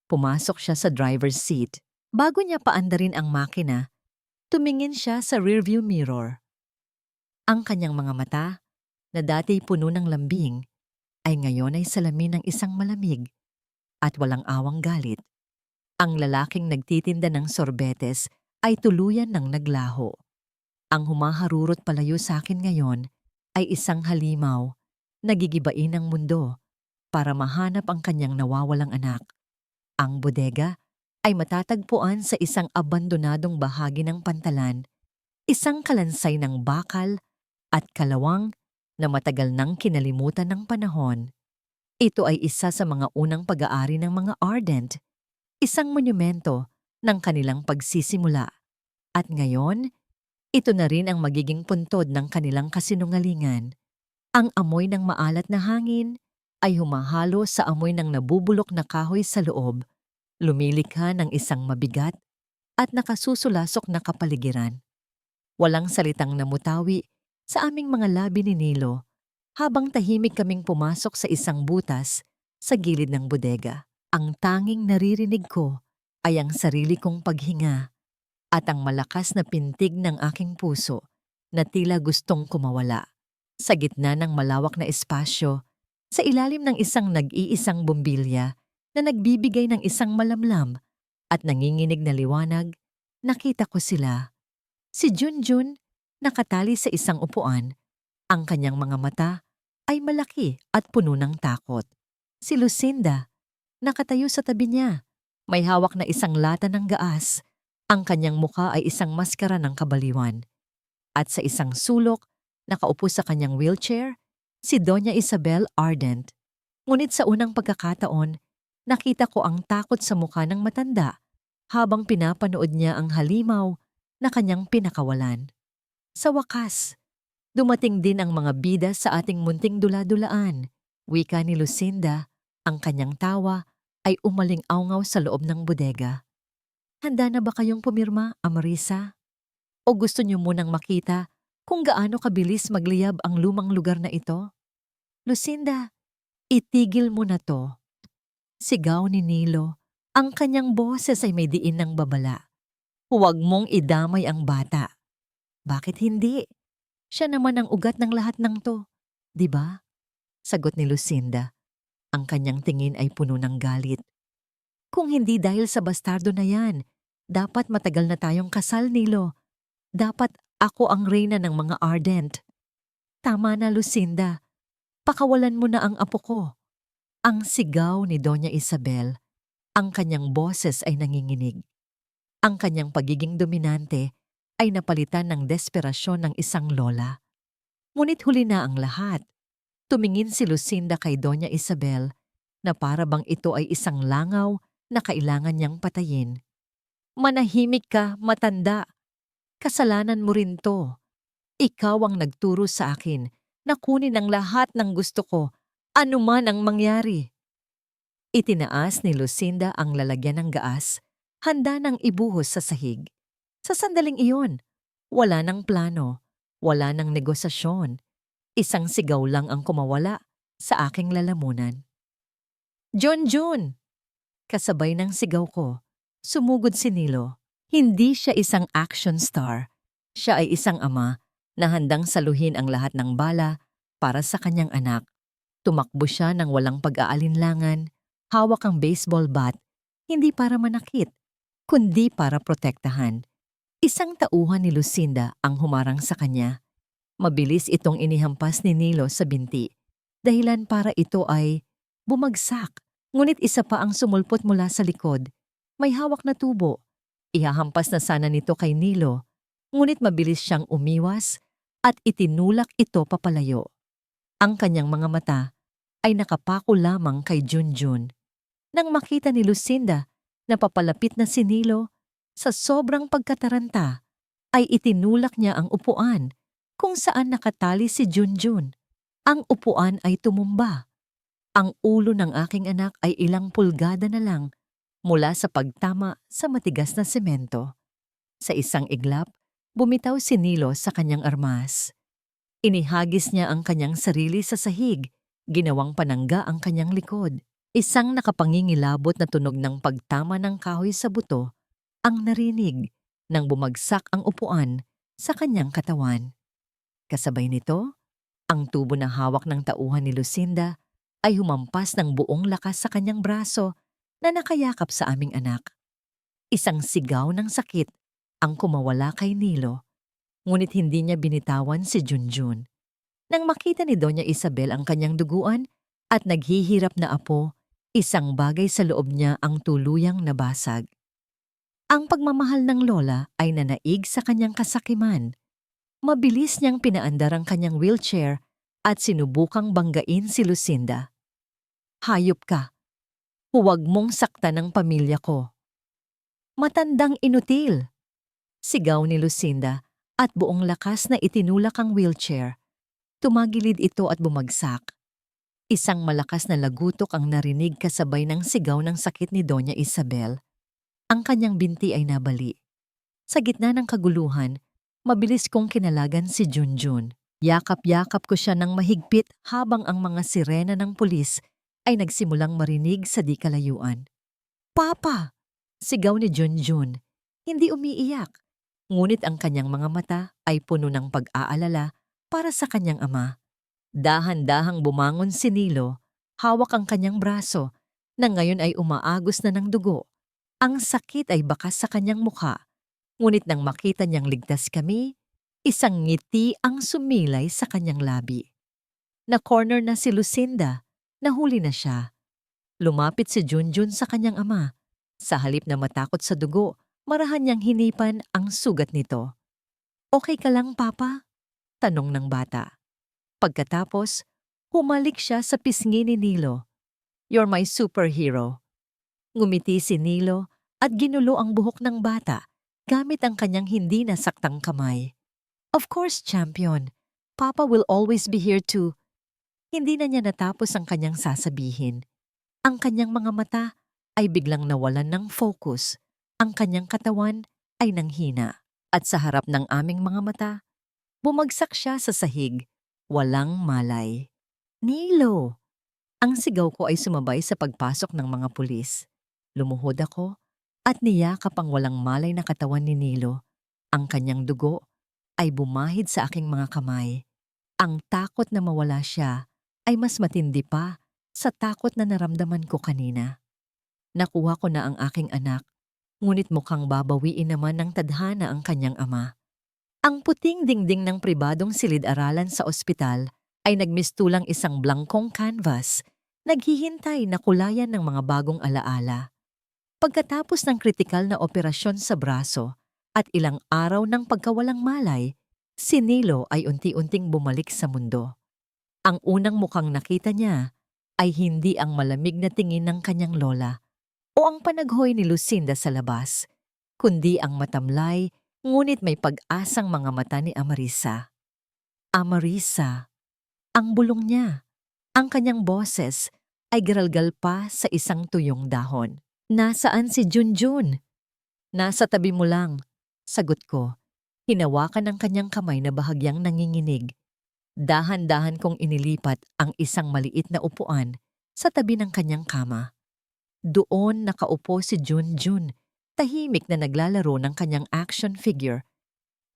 Pumasok siya sa driver's seat. Bago niya paandarin ang makina, tumingin siya sa rearview mirror. Ang kanyang mga mata, na dati puno ng lambing, ay ngayon ay salamin ng isang malamig at walang awang galit. Ang lalaking nagtitinda ng sorbetes ay tuluyan ng naglaho. Ang humaharurot palayo sa akin ngayon ay isang halimaw, nagigibain ng mundo para mahanap ang kanyang nawawalang anak. Ang bodega ay matatagpuan sa isang abandonadong bahagi ng pantalan, isang kalansay ng bakal at kalawang na matagal nang kinalimutan ng panahon. Ito ay isa sa mga unang pag-aari ng mga Ardent, isang monumento ng kanilang pagsisimula. At ngayon, ito na rin ang magiging puntod ng kanilang kasinungalingan. Ang amoy ng maalat na hangin ay humahalo sa amoy ng nabubulok na kahoy sa loob, lumilikha ng isang mabigat at nakasusulasok na kapaligiran. Walang salitang namutawi sa aming mga labi ni Nilo habang tahimik kaming pumasok sa isang butas sa gilid ng bodega. Ang tanging naririnig ko ay ang sarili kong paghinga at ang malakas na pintig ng aking puso na tila gustong kumawala. Sa gitna ng malawak na espasyo, sa ilalim ng isang nag-iisang bombilya na nagbibigay ng isang malamlam at nanginginig na liwanag, nakita ko sila. Si Junjun, nakatali sa isang upuan. Ang kanyang mga mata ay malaki at puno ng takot. Si Lucinda, nakatayo sa tabi niya. May hawak na isang lata ng gaas. Ang kanyang mukha ay isang maskara ng kabaliwan. At sa isang sulok, nakaupo sa kanyang wheelchair, si Doña Isabel Ardent. Ngunit sa unang pagkakataon, nakita ko ang takot sa mukha ng matanda habang pinapanood niya ang halimaw na kanyang pinakawalan. Sa wakas, dumating din ang mga bida sa ating munting dula-dulaan. Wika ni Lucinda, ang kanyang tawa ay umaling-awngaw sa loob ng bodega. "Handa na ba kayong pumirma, Amarisa? O gusto niyo munang makita kung gaano kabilis magliyab ang lumang lugar na ito? Lucinda, itigil mo na to." Sigaw ni Nilo. Ang kanyang boses ay may diin ng babala. "Huwag mong idamay ang bata." "Bakit hindi? Siya naman ang ugat ng lahat ng to, di ba?" Sagot ni Lucinda. Ang kanyang tingin ay puno ng galit. "Kung hindi dahil sa bastardo na yan, dapat matagal na tayong kasal, Nilo. Dapat ako ang reyna ng mga Ardent." "Tama na, Lucinda. Pakawalan mo na ang apo ko." Ang sigaw ni Doña Isabel. Ang kanyang boses ay nanginginig. Ang kanyang pagiging dominante ay napalitan ng desperasyon ng isang lola. Ngunit huli na ang lahat. Tumingin si Lucinda kay Doña Isabel na para bang ito ay isang langaw na kailangan niyang patayin. Manahimik ka, matanda. Kasalanan mo rin to. Ikaw ang nagturo sa akin na kunin ang lahat ng gusto ko, anuman ang mangyari. Itinaas ni Lucinda ang lalagyan ng gaas, handa nang ibuhos sa sahig. Sa sandaling iyon, wala nang plano, wala nang negosasyon. Isang sigaw lang ang kumawala sa aking lalamunan. Junjun! Kasabay ng sigaw ko, sumugod si Nilo. Hindi siya isang action star. Siya ay isang ama na handang saluhin ang lahat ng bala para sa kanyang anak. Tumakbo siya ng walang pag-aalinlangan, hawak ang baseball bat, hindi para manakit, kundi para protektahan. Isang tauhan ni Lucinda ang humarang sa kanya. Mabilis itong inihampas ni Nilo sa binti, dahilan para ito ay bumagsak. Ngunit isa pa ang sumulpot mula sa likod. May hawak na tubo. Ihahampas na sana nito kay Nilo, ngunit mabilis siyang umiwas at itinulak ito papalayo. Ang kanyang mga mata ay nakapako lamang kay Junjun. Nang makita ni Lucinda na papalapit na si Nilo, sa sobrang pagkataranta ay itinulak niya ang upuan kung saan nakatali si Junjun. Ang upuan ay tumumba. Ang ulo ng aking anak ay ilang pulgada na lang mula sa pagtama sa matigas na semento. Sa isang iglap, bumitaw si Nilo sa kanyang armas. Inihagis niya ang kanyang sarili sa sahig, ginawang panangga ang kanyang likod. Isang nakapangingilabot na tunog ng pagtama ng kahoy sa buto ang narinig nang bumagsak ang upuan sa kanyang katawan. Kasabay nito, ang tubo na hawak ng tauhan ni Lucinda ay humampas ng buong lakas sa kanyang braso na nakayakap sa aming anak. Isang sigaw ng sakit ang kumawala kay Nilo, ngunit hindi niya binitawan si Junjun. Nang makita ni Doña Isabel ang kanyang duguan at naghihirap na apo, isang bagay sa loob niya ang tuluyang nabasag. Ang pagmamahal ng lola ay nanaig sa kanyang kasakiman. Mabilis niyang pinaandar ang kanyang wheelchair at sinubukang banggain si Lucinda. Hayop ka! Huwag mong saktan ang pamilya ko. Matandang inutil! Sigaw ni Lucinda at buong lakas na itinulak ang wheelchair. Tumagilid ito at bumagsak. Isang malakas na lagutok ang narinig kasabay ng sigaw ng sakit ni Doña Isabel. Ang kanyang binti ay nabali. Sa gitna ng kaguluhan, mabilis kong kinalagan si Junjun. Yakap-yakap ko siya ng mahigpit habang ang mga sirena ng pulis ay nagsimulang marinig sa di kalayuan. Papa! Sigaw ni Junjun. Hindi umiiyak, ngunit ang kanyang mga mata ay puno ng pag-aalala para sa kanyang ama. Dahan-dahang bumangon si Nilo, hawak ang kanyang braso na ngayon ay umaagos na ng dugo. Ang sakit ay bakas sa kanyang mukha, ngunit nang makita niyang ligtas kami, isang ngiti ang sumilay sa kanyang labi. Na-corner na si Lucinda, nahuli na siya. Lumapit si Junjun sa kanyang ama. Sa halip na matakot sa dugo, marahan niyang hinipan ang sugat nito. Okay ka lang, Papa? Tanong ng bata. Pagkatapos, humalik siya sa pisngi ni Nilo. You're my superhero. Ngumiti si Nilo at ginulo ang buhok ng bata gamit ang kanyang hindi nasaktang kamay. Of course, champion. Papa will always be here too. Hindi na niya natapos ang kanyang sasabihin. Ang kanyang mga mata ay biglang nawalan ng focus. Ang kanyang katawan ay nanghina. At sa harap ng aming mga mata, bumagsak siya sa sahig. Walang malay. Nilo! Ang sigaw ko ay sumabay sa pagpasok ng mga pulis. Lumuhod ako at niyakap ang walang malay na katawan ni Nilo. Ang kanyang dugo ay bumahid sa aking mga kamay. Ang takot na mawala siya ay mas matindi pa sa takot na naramdaman ko kanina. Nakuha ko na ang aking anak, ngunit mukhang babawiin naman ng tadhana ang kanyang ama. Ang puting dingding ng pribadong silid-aralan sa ospital ay nagmistulang isang blangkong canvas, naghihintay na kulayan ng mga bagong alaala. Pagkatapos ng kritikal na operasyon sa braso at ilang araw ng pagkawalang malay, si Nilo ay unti-unting bumalik sa mundo. Ang unang mukhang nakita niya ay hindi ang malamig na tingin ng kanyang lola o ang panaghoy ni Lucinda sa labas, kundi ang matamlay ngunit may pag-asang mga mata ni Amarisa. Amarisa, ang bulong niya, ang kanyang boses ay garalgal pa sa isang tuyong dahon. Nasaan si Junjun? Nasa tabi mo lang, sagot ko. Hinawakan ng kanyang kamay na bahagyang nanginginig. Dahan-dahan kong inilipat ang isang maliit na upuan sa tabi ng kanyang kama. Doon nakaupo si Junjun, tahimik na naglalaro ng kanyang action figure.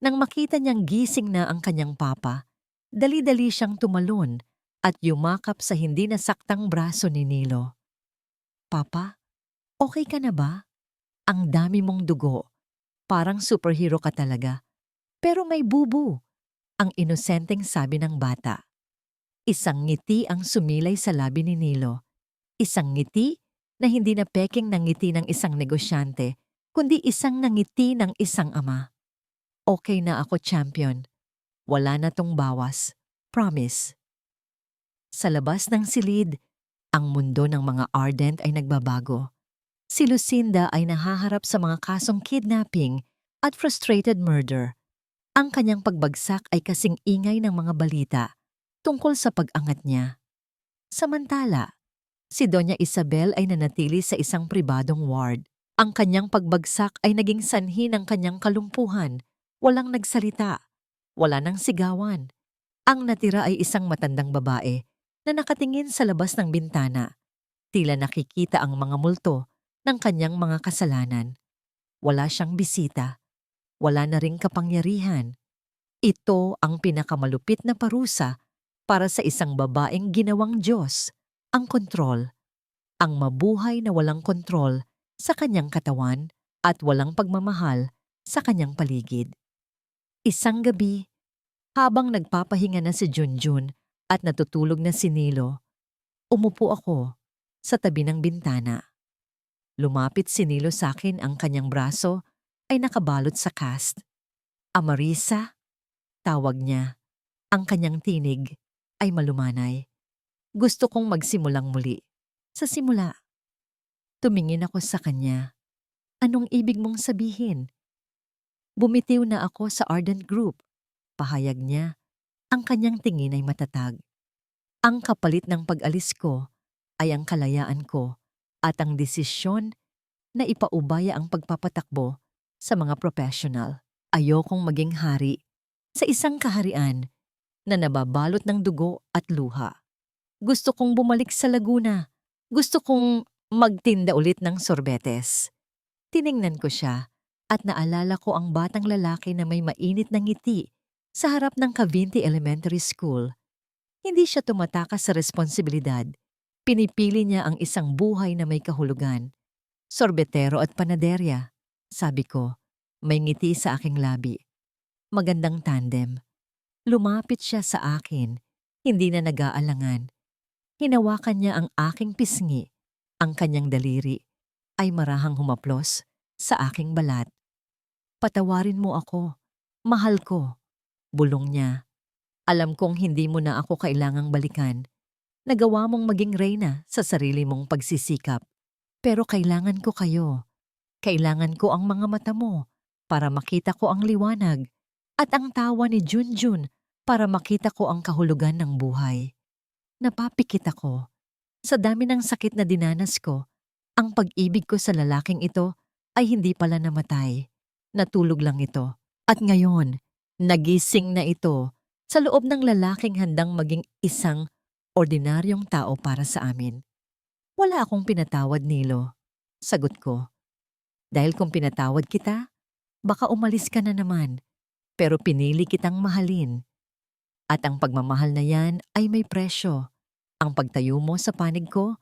Nang makita niyang gising na ang kanyang papa, dali-dali siyang tumalon at yumakap sa hindi nasaktang braso ni Nilo. Papa, okay ka na ba? Ang dami mong dugo. Parang superhero ka talaga. Pero may bubu, ang inosenteng sabi ng bata. Isang ngiti ang sumilay sa labi ni Nilo. Isang ngiti na hindi na peking ng ngiti ng isang negosyante, kundi isang nangiti ng isang ama. Okay na ako, champion. Wala na tong bawas. Promise. Sa labas ng silid, ang mundo ng mga Ardent ay nagbabago. Si Lucinda ay nahaharap sa mga kasong kidnapping at frustrated murder. Ang kanyang pagbagsak ay kasing ingay ng mga balita tungkol sa pag-angat niya. Samantala, si Doña Isabel ay nanatili sa isang pribadong ward. Ang kanyang pagbagsak ay naging sanhi ng kanyang kalumpuhan. Walang nagsalita, wala nang sigawan. Ang natira ay isang matandang babae na nakatingin sa labas ng bintana. Tila nakikita ang mga multo ng kanyang mga kasalanan. Wala siyang bisita. Wala na ring kapangyarihan. Ito ang pinakamalupit na parusa para sa isang babaeng ginawang Diyos, ang kontrol. Ang mabuhay na walang kontrol sa kanyang katawan at walang pagmamahal sa kanyang paligid. Isang gabi, habang nagpapahinga na si Junjun at natutulog na si Nilo, umupo ako sa tabi ng bintana. Lumapit si Nilo sa akin, ang kanyang braso ay nakabalot sa cast. Amarisa, tawag niya. Ang kanyang tinig ay malumanay. Gusto kong magsimulang muli. Sa simula. Tumingin ako sa kanya. Anong ibig mong sabihin? Bumitiw na ako sa Ardent Group. Pahayag niya. Ang kanyang tingin ay matatag. Ang kapalit ng pag-alis ko ay ang kalayaan ko at ang desisyon na ipaubaya ang pagpapatakbo sa mga professional. Ayokong maging hari sa isang kaharian na nababalot ng dugo at luha. Gusto kong bumalik sa Laguna. Gusto kong magtinda ulit ng sorbetes. Tiningnan ko siya at naalala ko ang batang lalaki na may mainit na ngiti sa harap ng Cavite Elementary School. Hindi siya tumatakas sa responsibilidad. Pinipili niya ang isang buhay na may kahulugan. Sorbetero at panaderya, sabi ko. May ngiti sa aking labi. Magandang tandem. Lumapit siya sa akin, hindi na nag-aalangan. Hinawakan niya ang aking pisngi. Ang kanyang daliri ay marahang humaplos sa aking balat. Patawarin mo ako. Mahal ko. Bulong niya. Alam kong hindi mo na ako kailangang balikan. Nagawa mong maging reyna sa sarili mong pagsisikap. Pero kailangan ko kayo. Kailangan ko ang mga mata mo para makita ko ang liwanag at ang tawa ni Junjun para makita ko ang kahulugan ng buhay. Napapikit ako. Sa dami ng sakit na dinanas ko, ang pag-ibig ko sa lalaking ito ay hindi pala namatay. Natulog lang ito. At ngayon, nagising na ito sa loob ng lalaking handang maging isang ordinaryong tao para sa amin. Wala akong pinatawad, Nilo. Sagot ko. Dahil kung pinatawad kita, baka umalis ka na naman. Pero pinili kitang mahalin. At ang pagmamahal na yan ay may presyo. Ang pagtayo mo sa panig ko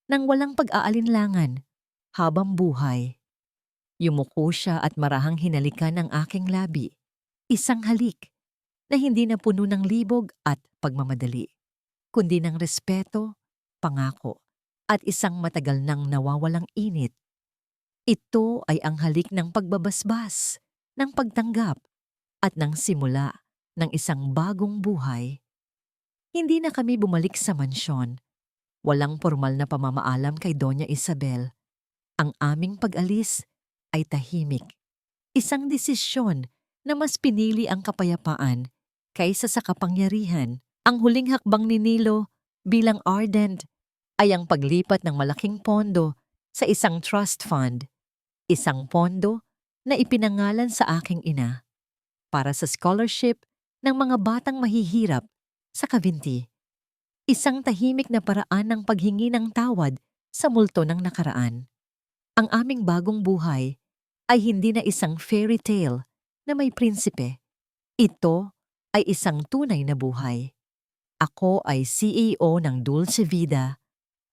nang walang pag-aalinlangan habang buhay. Yumuko siya at marahang hinalikan ang aking labi. Isang halik na hindi na puno ng libog at pagmamadali, kundi ng respeto, pangako, at isang matagal nang nawawalang init. Ito ay ang halik ng pagbabasbas, ng pagtanggap, at ng simula ng isang bagong buhay. Hindi na kami bumalik sa mansyon. Walang formal na pamamaalam kay Doña Isabel. Ang aming pag-alis ay tahimik. Isang desisyon na mas pinili ang kapayapaan kaysa sa kapangyarihan. Ang huling hakbang ni Nilo bilang Ardent ay ang paglipat ng malaking pondo sa isang trust fund. Isang pondo na ipinangalan sa aking ina para sa scholarship ng mga batang mahihirap sa Cavinti. Isang tahimik na paraan ng paghingi ng tawad sa multo ng nakaraan. Ang aming bagong buhay ay hindi na isang fairy tale na may prinsipe. Ito ay isang tunay na buhay. Ako ay CEO ng Dulce Vida,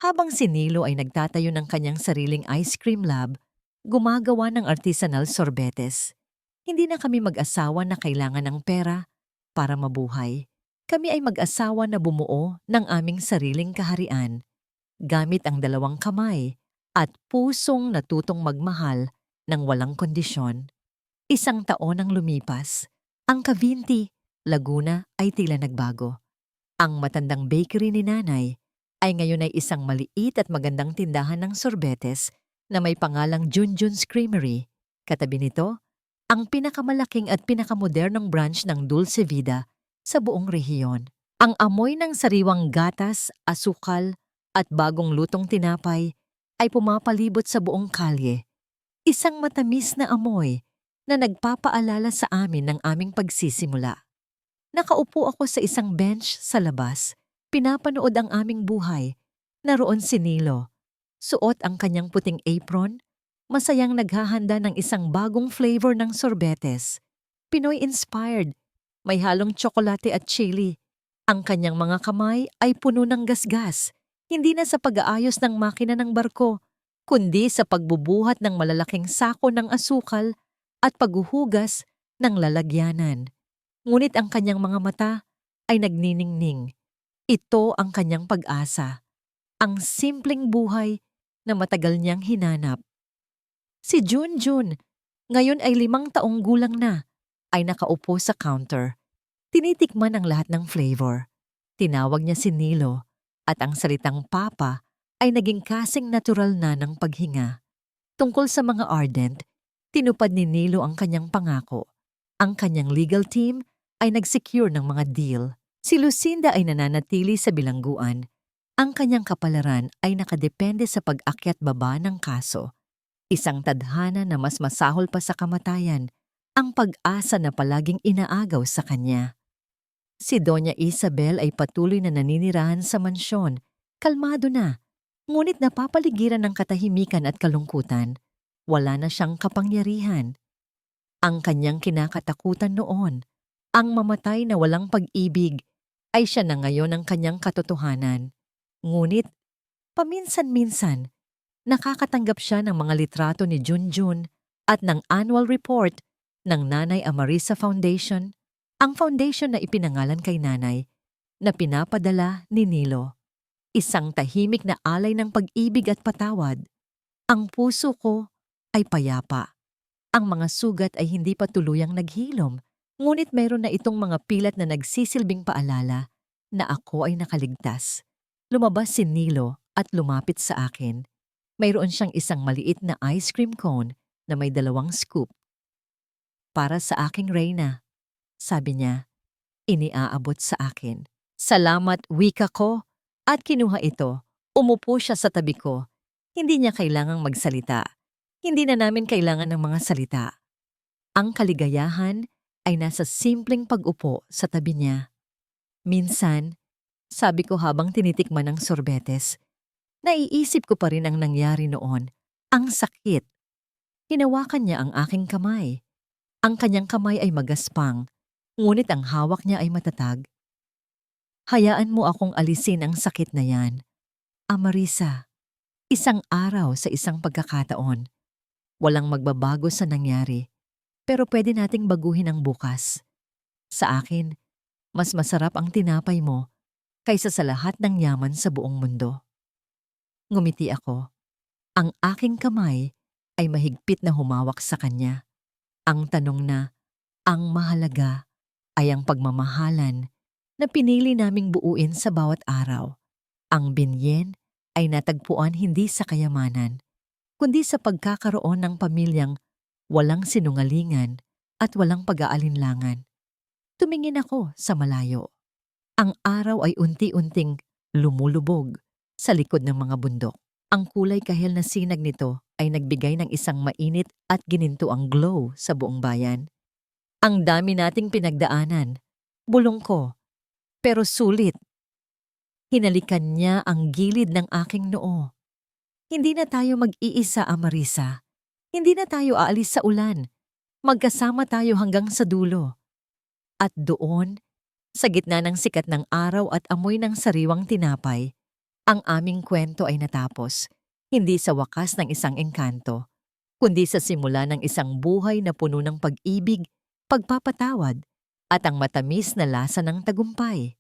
habang si Nilo ay nagtatayo ng kanyang sariling ice cream lab, gumagawa ng artisanal sorbetes. Hindi na kami mag-asawa na kailangan ng pera para mabuhay. Kami ay mag-asawa na bumuo ng aming sariling kaharian, gamit ang dalawang kamay at pusong natutong magmahal ng walang kondisyon. Isang taon ang lumipas. Ang Cavinti, Laguna ay tila nagbago. Ang matandang bakery ni nanay ay ngayon ay isang maliit at magandang tindahan ng sorbetes na may pangalang Junjun's Creamery. Katabi nito, ang pinakamalaking at pinakamodernong branch ng Dulce Vida sa buong rehiyon. Ang amoy ng sariwang gatas, asukal at bagong lutong tinapay ay pumapalibot sa buong kalye. Isang matamis na amoy na nagpapaalala sa amin ng aming pagsisimula. Nakaupo ako sa isang bench sa labas, pinapanood ang aming buhay. Naroon si Nilo. Suot ang kanyang puting apron, masayang naghahanda ng isang bagong flavor ng sorbetes. Pinoy-inspired, may halong tsokolate at chili. Ang kanyang mga kamay ay puno ng gasgas, hindi na sa pag-aayos ng makina ng barko, kundi sa pagbubuhat ng malalaking sako ng asukal at paghuhugas ng lalagyanan. Ngunit ang kanyang mga mata ay nagniningning. Ito ang kanyang pag-asa, ang simpleng buhay na matagal niyang hinanap. Si Junjun, ngayon ay 5 taong gulang na, ay nakaupo sa counter. Tinitikman ang lahat ng flavor. Tinawag niya si Nilo at ang salitang papa ay naging kasing natural na ng paghinga. Tungkol sa mga Ardent, tinupad ni Nilo ang kanyang pangako. Ang kanyang legal team ay nag-secure ng mga deal. Si Lucinda ay nananatili sa bilangguan. Ang kanyang kapalaran ay nakadepende sa pag-akyat baba ng kaso. Isang tadhana na mas masahol pa sa kamatayan, ang pag-asa na palaging inaagaw sa kanya. Si Doña Isabel ay patuloy na naninirahan sa mansyon, kalmado na, ngunit napapaligiran ng katahimikan at kalungkutan. Wala na siyang kapangyarihan. Ang kanyang kinakatakutan noon, ang mamatay na walang pag-ibig, ay siya na ngayon ang kanyang katotohanan. Ngunit, paminsan-minsan, nakakatanggap siya ng mga litrato ni Junjun at ng annual report ng Nanay Amarisa Foundation, ang foundation na ipinangalan kay nanay, na pinapadala ni Nilo. Isang tahimik na alay ng pag-ibig at patawad. Ang puso ko ay payapa. Ang mga sugat ay hindi pa tuluyang naghilom, ngunit mayroon na itong mga pilat na nagsisilbing paalala na ako ay nakaligtas. Lumabas si Nilo at lumapit sa akin. Mayroon siyang isang maliit na ice cream cone na may 2 scoop. Para sa aking Reyna, sabi niya, iniaabot sa akin. Salamat, wika ko, at kinuha ito. Umupo siya sa tabi ko. Hindi niya kailangang magsalita. Hindi na namin kailangan ng mga salita. Ang kaligayahan ay nasa simpleng pag-upo sa tabi niya. Minsan, sabi ko habang tinitikman ng sorbetes, naiisip ko pa rin ang nangyari noon. Ang sakit. Hinawakan niya ang aking kamay. Ang kanyang kamay ay magaspang, ngunit ang hawak niya ay matatag. Hayaan mo akong alisin ang sakit na yan. Amarisa, isang araw sa isang pagkakataon. Walang magbabago sa nangyari, pero pwede nating baguhin ang bukas. Sa akin, mas masarap ang tinapay mo kaysa sa lahat ng yaman sa buong mundo. Ngumiti ako. Ang aking kamay ay mahigpit na humawak sa kanya. Ang tanong na, ang mahalaga ay ang pagmamahalan na pinili naming buuin sa bawat araw. Ang binyen ay natagpuan hindi sa kayamanan, kundi sa pagkakaroon ng pamilyang walang sinungalingan at walang pag-aalinlangan. Tumingin ako sa malayo. Ang araw ay unti-unting lumulubog sa likod ng mga bundok. Ang kulay kahel na sinag nito ay nagbigay ng isang mainit at ginintuang glow sa buong bayan. Ang dami nating pinagdaanan. Bulong ko, pero sulit. Hinalikan niya ang gilid ng aking noo. Hindi na tayo mag-iisa, Amarisa. Hindi na tayo aalis sa ulan. Magkasama tayo hanggang sa dulo. At doon, sa gitna ng sikat ng araw at amoy ng sariwang tinapay, ang aming kwento ay natapos. Hindi sa wakas ng isang engkanto, kundi sa simula ng isang buhay na puno ng pag-ibig, pagpapatawad, at ang matamis na lasa ng tagumpay.